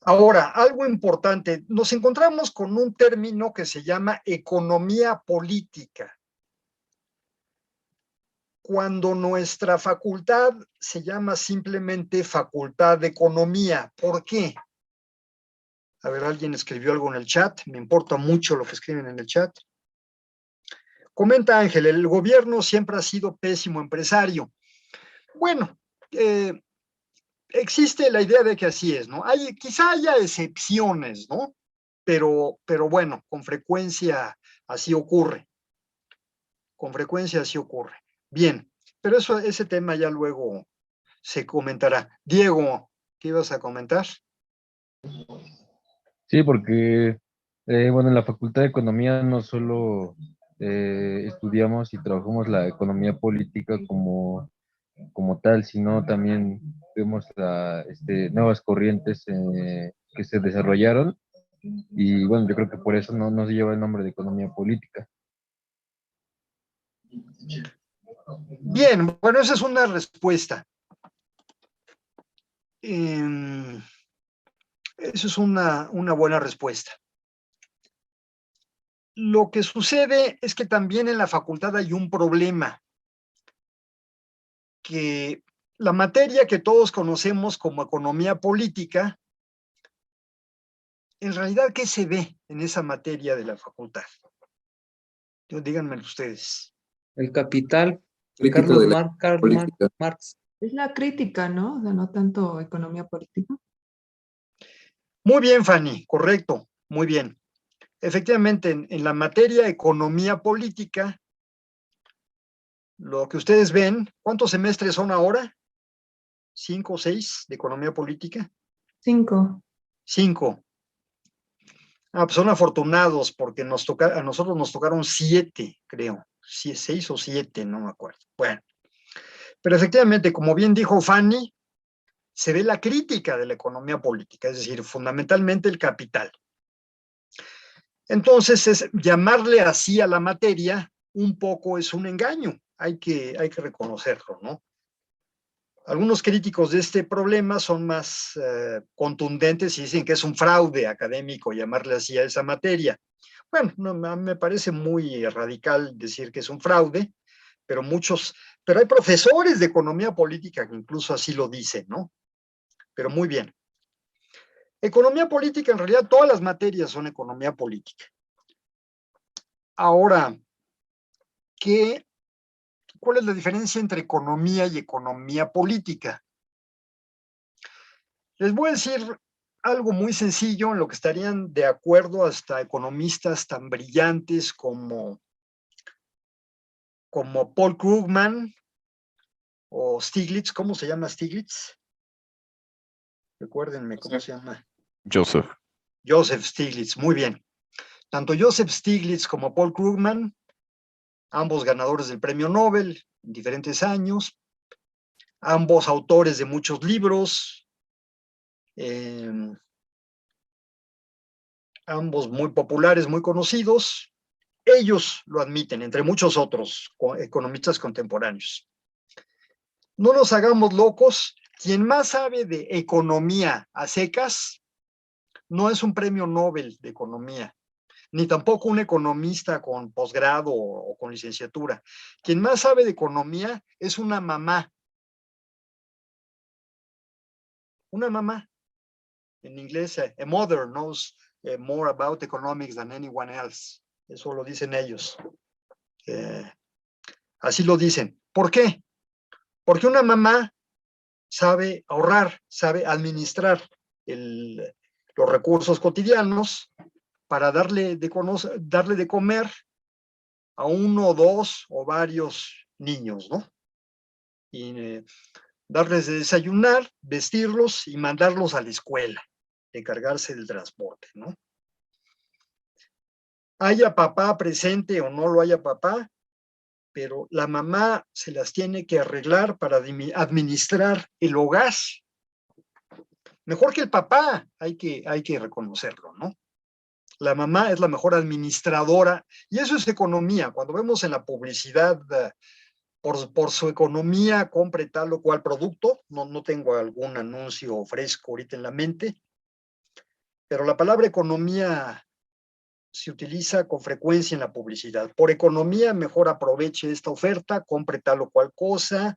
S1: Ahora, algo importante, nos encontramos con un término que se llama economía política. cuando nuestra facultad se llama simplemente Facultad de Economía. ¿Por qué? A ver, alguien escribió algo en el chat. Me importa mucho lo que escriben en el chat. Comenta Ángel, el gobierno siempre ha sido pésimo empresario. Bueno, existe la idea de que así es, ¿no? Quizá haya excepciones, ¿no? Pero bueno, con frecuencia así ocurre. Con frecuencia así ocurre. Bien, pero ese tema ya luego se comentará. Diego, ¿qué ibas a comentar?
S8: Sí, porque, bueno, en la Facultad de Economía no solo estudiamos y trabajamos la economía política como tal, sino también vemos nuevas corrientes que se desarrollaron y bueno, yo creo que por eso no se lleva el nombre de economía política.
S1: Bien, bueno, esa es una respuesta. Eso es una buena respuesta. Lo que sucede es que también en la facultad hay un problema, que la materia que todos conocemos como economía política, en realidad, ¿qué se ve en esa materia de la facultad? Díganme ustedes.
S9: El Capital,
S10: Crítico
S9: Carlos
S10: de la política.
S9: Marx.
S11: Es la crítica, ¿no? O sea, no tanto economía política.
S1: Muy bien, Fanny, correcto, muy bien. Efectivamente, en la materia economía política, lo que ustedes ven, ¿cuántos semestres son ahora? ¿5 o 6 de economía política?
S11: 5.
S1: 5. Pues son afortunados porque a nosotros nos tocaron 7, creo. 6 o 7, no me acuerdo. Bueno, pero efectivamente, como bien dijo Fanny, se ve la crítica de la economía política, es decir, fundamentalmente el capital. Entonces, llamarle así a la materia un poco es un engaño, hay que reconocerlo, ¿no? Algunos críticos de este problema son más contundentes y dicen que es un fraude académico llamarle así a esa materia. Bueno, no, me parece muy radical decir que es un fraude, pero hay profesores de economía política que incluso así lo dicen, ¿no? Pero muy bien. Economía política, en realidad todas las materias son economía política. Ahora, ¿cuál es la diferencia entre economía y economía política? Les voy a decir algo muy sencillo en lo que estarían de acuerdo hasta economistas tan brillantes como Paul Krugman o Stiglitz. ¿Cómo se llama Stiglitz? Recuérdenme cómo se llama. Joseph Stiglitz, muy bien. Tanto Joseph Stiglitz como Paul Krugman, ambos ganadores del premio Nobel en diferentes años, ambos autores de muchos libros, ambos muy populares, muy conocidos. Ellos lo admiten, entre muchos otros economistas contemporáneos. No nos hagamos locos. Quien más sabe de economía a secas no es un premio Nobel de economía, ni tampoco un economista con posgrado o con licenciatura. Quien más sabe de economía es una mamá. Una mamá. En inglés, a mother knows more about economics than anyone else. Eso lo dicen ellos. Así lo dicen. ¿Por qué? Porque una mamá sabe ahorrar, sabe administrar los recursos cotidianos para darle de comer a 1, 2 o varios niños, ¿no? Y darles de desayunar, vestirlos y mandarlos a la escuela, encargarse del transporte, ¿no? Haya papá presente o no lo haya papá, pero la mamá se las tiene que arreglar para administrar el hogar. Mejor que el papá, hay que reconocerlo, ¿no? La mamá es la mejor administradora, y eso es economía. Cuando vemos en la publicidad, por su economía, compre tal o cual producto, no tengo algún anuncio fresco ahorita en la mente, pero la palabra economía se utiliza con frecuencia en la publicidad. Por economía, mejor aproveche esta oferta, compre tal o cual cosa,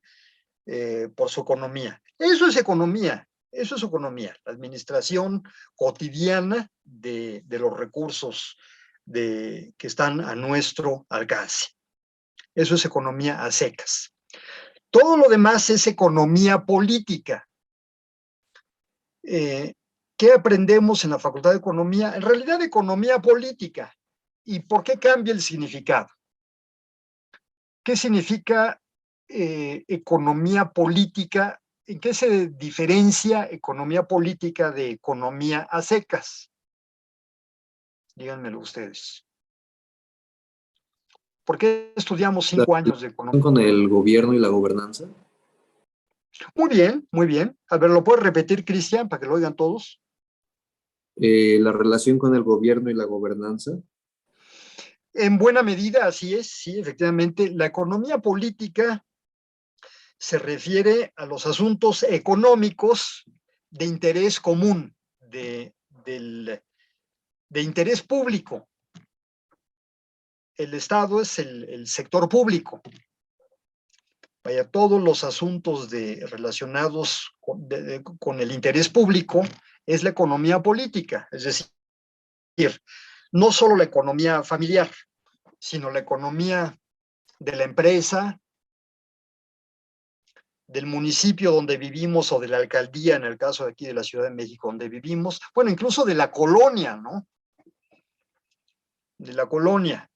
S1: por su economía. Eso es economía, la administración cotidiana de los recursos que están a nuestro alcance. Eso es economía a secas. Todo lo demás es economía política. ¿Qué aprendemos en la Facultad de Economía? En realidad, economía política. ¿Y por qué cambia el significado? ¿Qué significa economía política? ¿En qué se diferencia economía política de economía a secas? Díganmelo ustedes. ¿Por qué estudiamos 5 años de economía?
S9: ¿Con el gobierno y la gobernanza?
S1: Muy bien, muy bien. A ver, ¿lo puedes repetir, Cristian, para que lo oigan todos?
S9: La relación con el gobierno y la gobernanza.
S1: En buena medida, así es, sí, efectivamente. La economía política se refiere a los asuntos económicos de interés común, de interés público. El Estado es el sector público. Vaya, todos los asuntos relacionados con el interés público es la economía política, es decir, no solo la economía familiar, sino la economía de la empresa, del municipio donde vivimos o de la alcaldía, en el caso de aquí de la Ciudad de México donde vivimos, bueno, incluso de la colonia, ¿no? De la colonia.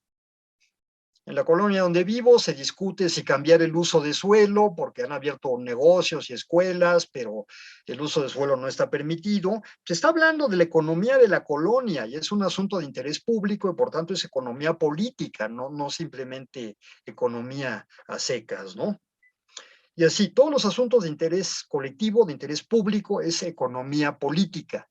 S1: En la colonia donde vivo se discute si cambiar el uso de suelo, porque han abierto negocios y escuelas, pero el uso de suelo no está permitido. Se está hablando de la economía de la colonia y es un asunto de interés público y por tanto es economía política, no simplemente economía a secas, ¿no? Y así, todos los asuntos de interés colectivo, de interés público, es economía política.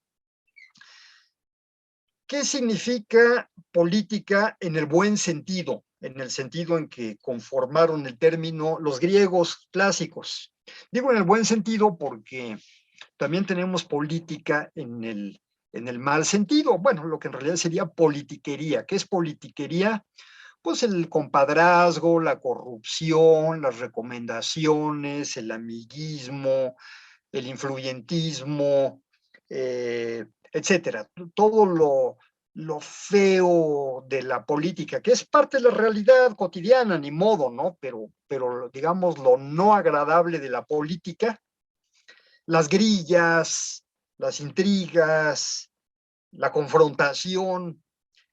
S1: ¿Qué significa política en el buen sentido? En el sentido en que conformaron el término los griegos clásicos. Digo en el buen sentido porque también tenemos política en el mal sentido. Bueno, lo que en realidad sería politiquería. ¿Qué es politiquería? Pues el compadrazgo, la corrupción, las recomendaciones, el amiguismo, el influyentismo, etcétera. Todo lo feo de la política, que es parte de la realidad cotidiana, ni modo, ¿no? Pero digamos, lo no agradable de la política, las grillas, las intrigas, la confrontación,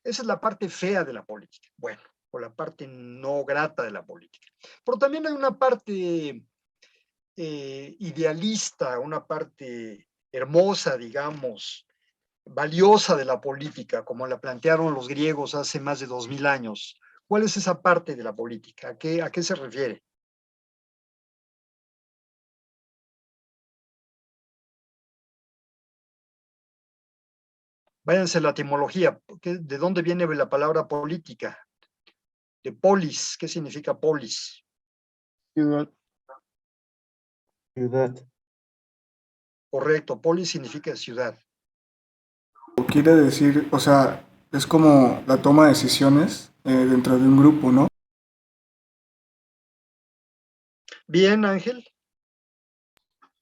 S1: esa es la parte fea de la política. Bueno, o la parte no grata de la política. Pero también hay una parte idealista, una parte hermosa, digamos, valiosa de la política, como la plantearon los griegos hace más de 2000 años. ¿Cuál es esa parte de la política? ¿A qué se refiere? Váyanse a la etimología. ¿De dónde viene la palabra política? De polis. ¿Qué significa polis?
S3: Ciudad.
S9: Ciudad.
S1: Correcto, polis significa ciudad.
S4: Quiere decir, o sea, es como la toma de decisiones dentro de un grupo, ¿no?
S1: Bien, Ángel.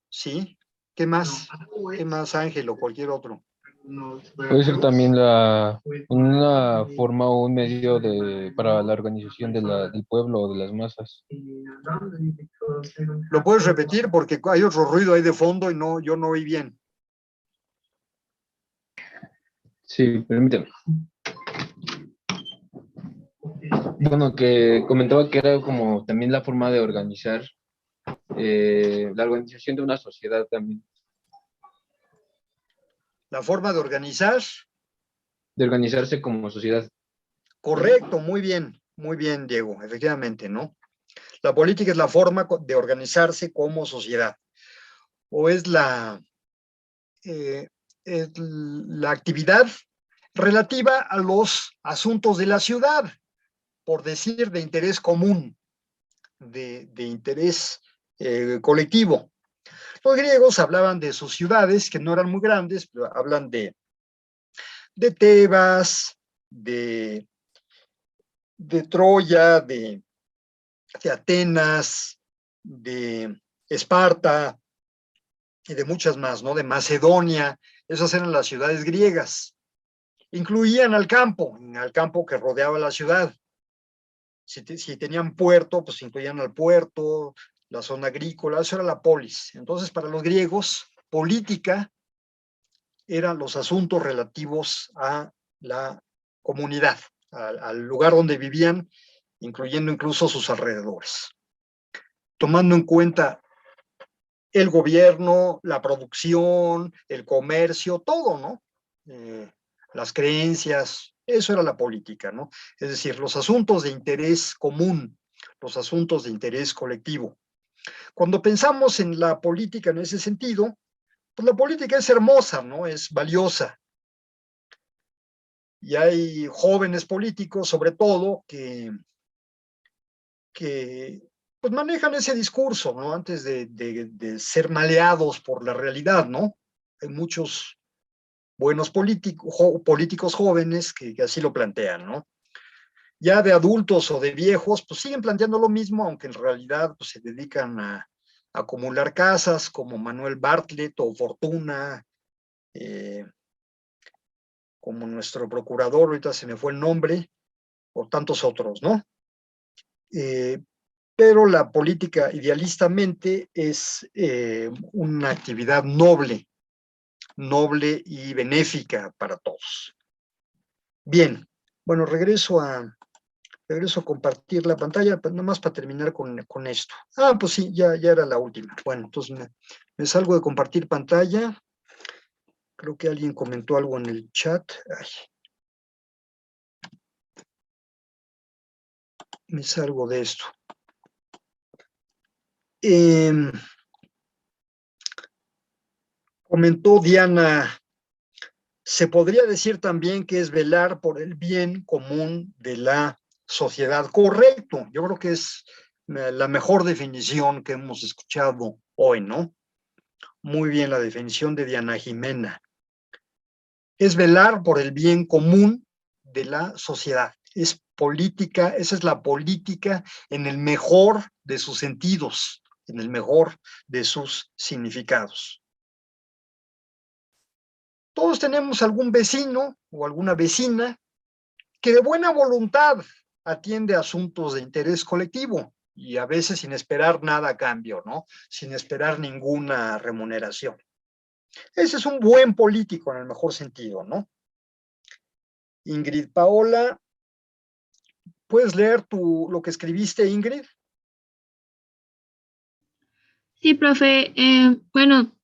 S1: Sí. ¿Qué más? ¿Qué más, Ángel, o cualquier otro?
S8: Puede ser también una forma o un medio para la organización del pueblo o de las masas.
S1: ¿Lo puedes repetir? Porque hay otro ruido ahí de fondo y yo no oí bien.
S8: Sí, permíteme. Bueno, que comentaba que era como también la forma de organizar la organización de una sociedad también.
S1: La forma de organizar.
S8: De organizarse como sociedad.
S1: Correcto, muy bien, Diego, efectivamente, ¿no? La política es la forma de organizarse como sociedad. O es la actividad relativa a los asuntos de la ciudad, por decir, de interés común, de interés colectivo. Los griegos hablaban de sus ciudades, que no eran muy grandes, pero hablan de Tebas, de Troya, de Atenas, de Esparta y de muchas más, ¿no? De Macedonia. Esas eran las ciudades griegas. Incluían al campo que rodeaba la ciudad. Si tenían puerto, pues incluían al puerto, la zona agrícola, eso era la polis. Entonces, para los griegos, política eran los asuntos relativos a la comunidad, al lugar donde vivían, incluyendo incluso sus alrededores. Tomando en cuenta el gobierno, la producción, el comercio, todo, ¿no? Las creencias, eso era la política, ¿no? Es decir, los asuntos de interés común, los asuntos de interés colectivo. Cuando pensamos en la política en ese sentido, pues la política es hermosa, ¿no? Es valiosa. Y hay jóvenes políticos, sobre todo, que pues manejan ese discurso, ¿no? Antes de ser maleados por la realidad, ¿no? Hay muchos buenos políticos jóvenes que así lo plantean, ¿no? Ya de adultos o de viejos, pues siguen planteando lo mismo, aunque en realidad pues, se dedican a acumular casas, como Manuel Bartlett o Fortuna, como nuestro procurador, ahorita se me fue el nombre, o tantos otros, ¿no? Pero la política idealistamente es una actividad noble y benéfica para todos. Bien, bueno, regreso a compartir la pantalla, nada más para terminar con esto. Ah, pues sí, ya era la última. Bueno, entonces me salgo de compartir pantalla. Creo que alguien comentó algo en el chat. Ay. Me salgo de esto. Comentó Diana, se podría decir también que es velar por el bien común de la sociedad. Correcto, yo creo que es la mejor definición que hemos escuchado hoy, ¿no? Muy bien la definición de Diana Jimena. Es velar por el bien común de la sociedad. Es política, esa es la política en el mejor de sus sentidos, en el mejor de sus significados. Todos tenemos algún vecino o alguna vecina que de buena voluntad atiende asuntos de interés colectivo y a veces sin esperar nada a cambio, ¿no? Sin esperar ninguna remuneración. Ese es un buen político en el mejor sentido, ¿no? Ingrid Paola, ¿puedes leer lo que escribiste, Ingrid?
S10: Sí, profe. Bueno,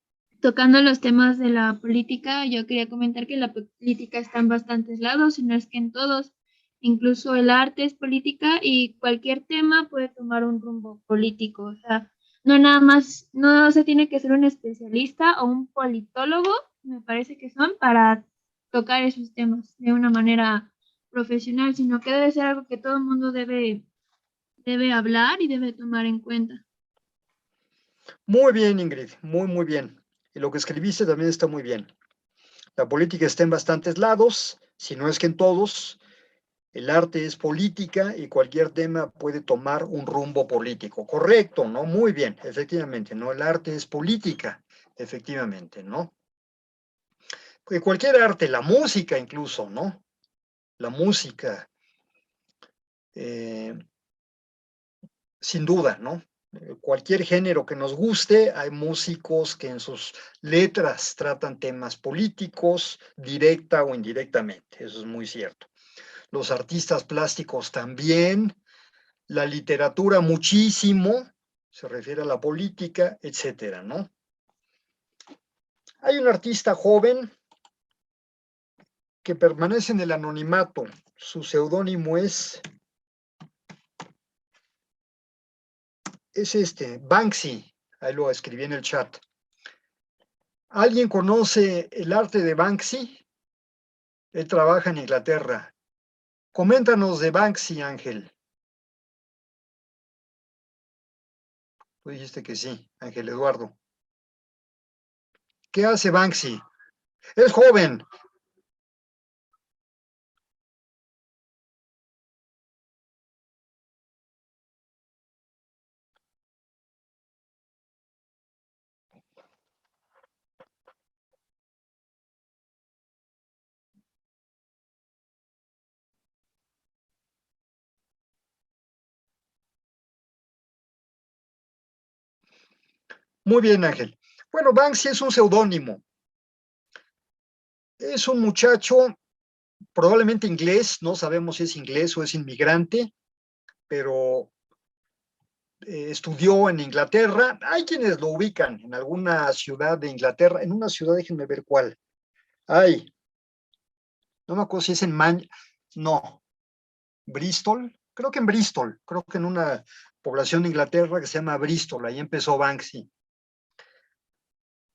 S10: tocando los temas de la política, yo quería comentar que la política está en bastantes lados, y no es que en todos. Incluso el arte es política y cualquier tema puede tomar un rumbo político. O sea, no nada más, no se tiene que ser un especialista o un politólogo, me parece que son, para tocar esos temas de una manera profesional, sino que debe ser algo que todo el mundo debe hablar y debe tomar en cuenta.
S1: Muy bien, Ingrid, muy bien. Y lo que escribiste también está muy bien. La política está en bastantes lados, si no es que en todos. El arte es política y cualquier tema puede tomar un rumbo político. Correcto, ¿no? Muy bien, efectivamente, ¿no? El arte es política, efectivamente, ¿no? Cualquier arte, la música incluso, ¿no? La música, sin duda, ¿no? Cualquier género que nos guste, hay músicos que en sus letras tratan temas políticos, directa o indirectamente, eso es muy cierto. Los artistas plásticos también, la literatura muchísimo, se refiere a la política, etcétera, ¿no? Hay un artista joven que permanece en el anonimato, su seudónimo es Banksy, ahí lo escribí en el chat. ¿Alguien conoce el arte de Banksy? Él trabaja en Inglaterra. Coméntanos de Banksy, Ángel. Tú dijiste que sí, Ángel Eduardo. ¿Qué hace Banksy? Es joven. Muy bien, Ángel. Bueno, Banksy es un seudónimo. Es un muchacho probablemente inglés, no sabemos si es inglés o es inmigrante, pero estudió en Inglaterra. Hay quienes lo ubican en alguna ciudad de Inglaterra, en una ciudad, déjenme ver cuál. Hay, no me acuerdo si es en no, Bristol, creo que en Bristol, creo que en una población de Inglaterra que se llama Bristol, ahí empezó Banksy.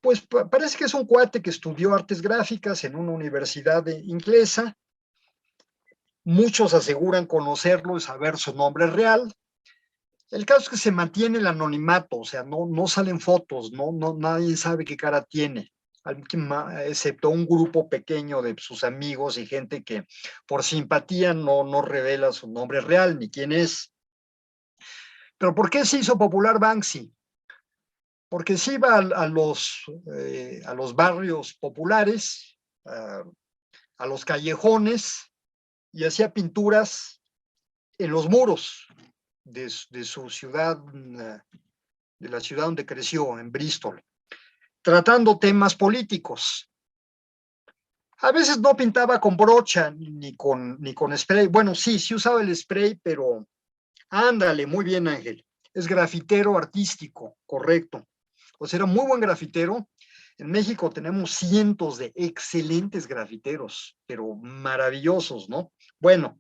S1: Pues parece que es un cuate que estudió artes gráficas en una universidad inglesa. Muchos aseguran conocerlo y saber su nombre real. El caso es que se mantiene el anonimato, o sea, no salen fotos, nadie sabe qué cara tiene, excepto un grupo pequeño de sus amigos y gente que por simpatía no revela su nombre real ni quién es. Pero ¿por qué se hizo popular Banksy? Porque se iba a los barrios populares, a los callejones, y hacía pinturas en los muros de su ciudad, de la ciudad donde creció, en Bristol, tratando temas políticos. A veces no pintaba con brocha ni con spray. Bueno, sí usaba el spray, pero ándale, muy bien, Ángel. Es grafitero artístico, correcto. O sea, era muy buen grafitero. En México tenemos cientos de excelentes grafiteros, pero maravillosos, ¿no? Bueno,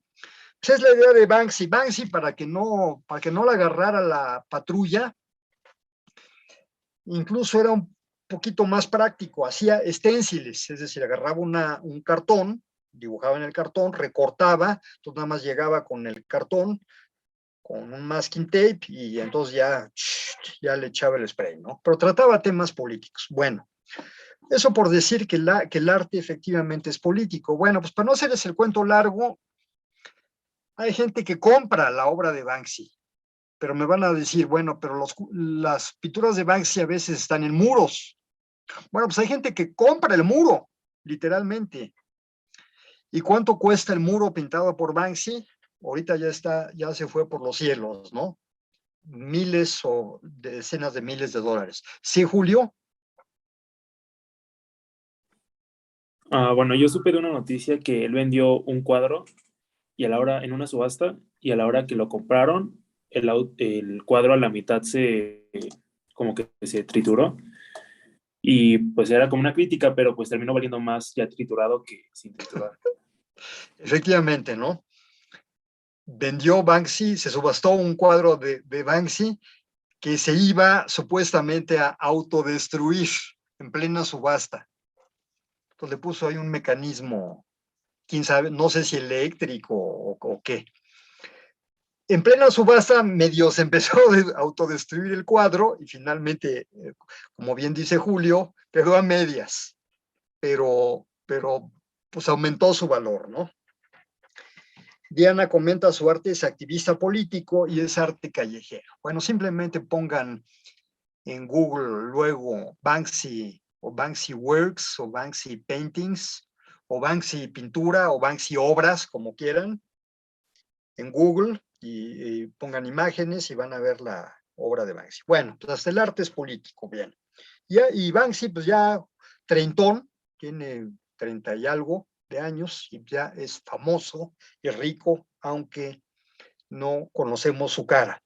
S1: pues es la idea de Banksy. Banksy, para que no la agarrara la patrulla, incluso era un poquito más práctico, hacía esténciles, es decir, agarraba un cartón, dibujaba en el cartón, recortaba, entonces nada más llegaba con el cartón, con un masking tape, y entonces ya le echaba el spray, ¿no? Pero trataba temas políticos. Bueno, eso por decir que el arte efectivamente es político. Bueno, pues para no hacerles el cuento largo, hay gente que compra la obra de Banksy, pero me van a decir, bueno, pero las pinturas de Banksy a veces están en muros. Bueno, pues hay gente que compra el muro, literalmente. ¿Y cuánto cuesta el muro pintado por Banksy? Ahorita ya se fue por los cielos, ¿no? Miles o decenas de miles de dólares. ¿Sí, Julio?
S12: Bueno, yo supe de una noticia que él vendió un cuadro y a la hora, en una subasta, y a la hora que lo compraron, el cuadro a la mitad como que se trituró. Y pues era como una crítica, pero pues terminó valiendo más ya triturado que sin triturar.
S1: Efectivamente, ¿no? Vendió Banksy, se subastó un cuadro de Banksy que se iba supuestamente a autodestruir en plena subasta. Entonces le puso ahí un mecanismo, quién sabe, no sé si eléctrico o qué. En plena subasta medio se empezó a autodestruir el cuadro y finalmente, como bien dice Julio, quedó a medias, pero pues aumentó su valor, ¿no? Diana comenta: su arte es activista político y es arte callejero. Bueno, simplemente pongan en Google luego Banksy o Banksy Works o Banksy Paintings o Banksy Pintura o Banksy Obras, como quieran, en Google y pongan imágenes y van a ver la obra de Banksy. Bueno, pues hasta el arte es político, bien. Y Banksy, pues ya treintón, tiene 30 y algo de años y ya es famoso y rico, aunque no conocemos su cara.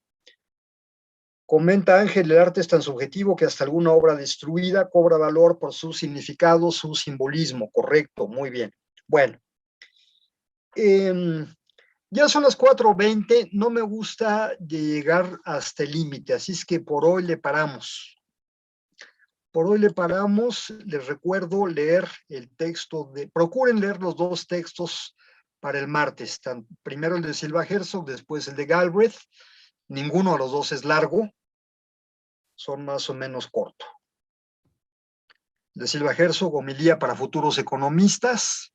S1: Comenta Ángel: el arte es tan subjetivo que hasta alguna obra destruida cobra valor por su significado, su simbolismo. Correcto, muy bien. Bueno, ya son las 4:20, no me gusta llegar hasta el límite, así es que por hoy le paramos. Por hoy le paramos. Les recuerdo leer el texto procuren leer los dos textos para el martes, primero el de Silva Herzog, después el de Galbraith. Ninguno de los dos es largo, son más o menos cortos. De Silva Herzog, Homilía para futuros economistas.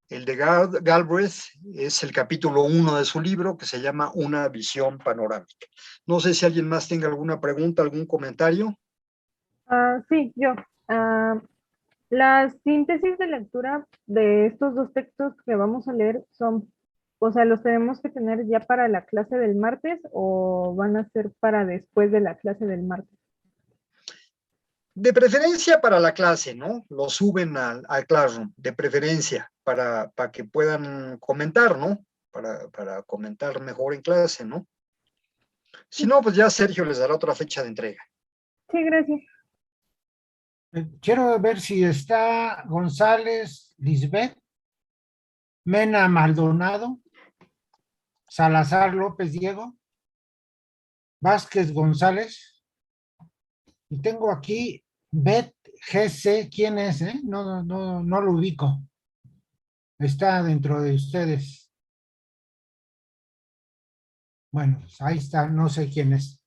S1: El de Galbraith es el capítulo 1 de su libro, que se llama Una visión panorámica. No sé si alguien más tenga alguna pregunta, algún comentario.
S13: Sí, yo. Las síntesis de lectura de estos dos textos que vamos a leer son, o sea, ¿los tenemos que tener ya para la clase del martes o van a ser para después de la clase del martes?
S1: De preferencia para la clase, ¿no? Lo suben al Classroom, de preferencia, para que puedan comentar, ¿no? Para comentar mejor en clase, ¿no? Si no, pues ya Sergio les dará otra fecha de entrega.
S13: Sí, gracias.
S6: Quiero ver si está González, Lisbeth, Mena Maldonado, Salazar López Diego, Vázquez González. Y tengo aquí Bet GC, ¿quién es? No lo ubico. Está dentro de ustedes. Bueno, pues ahí está, no sé quién es.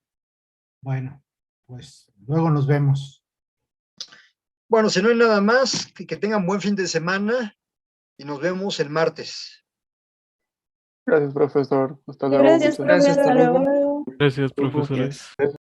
S6: Bueno, pues luego nos vemos.
S1: Bueno, si no hay nada más, que tengan buen fin de semana y nos vemos el martes.
S3: Gracias, profesor. Hasta luego.
S13: Gracias,
S3: muchas
S13: profe. Hasta luego.
S14: Gracias, profesores.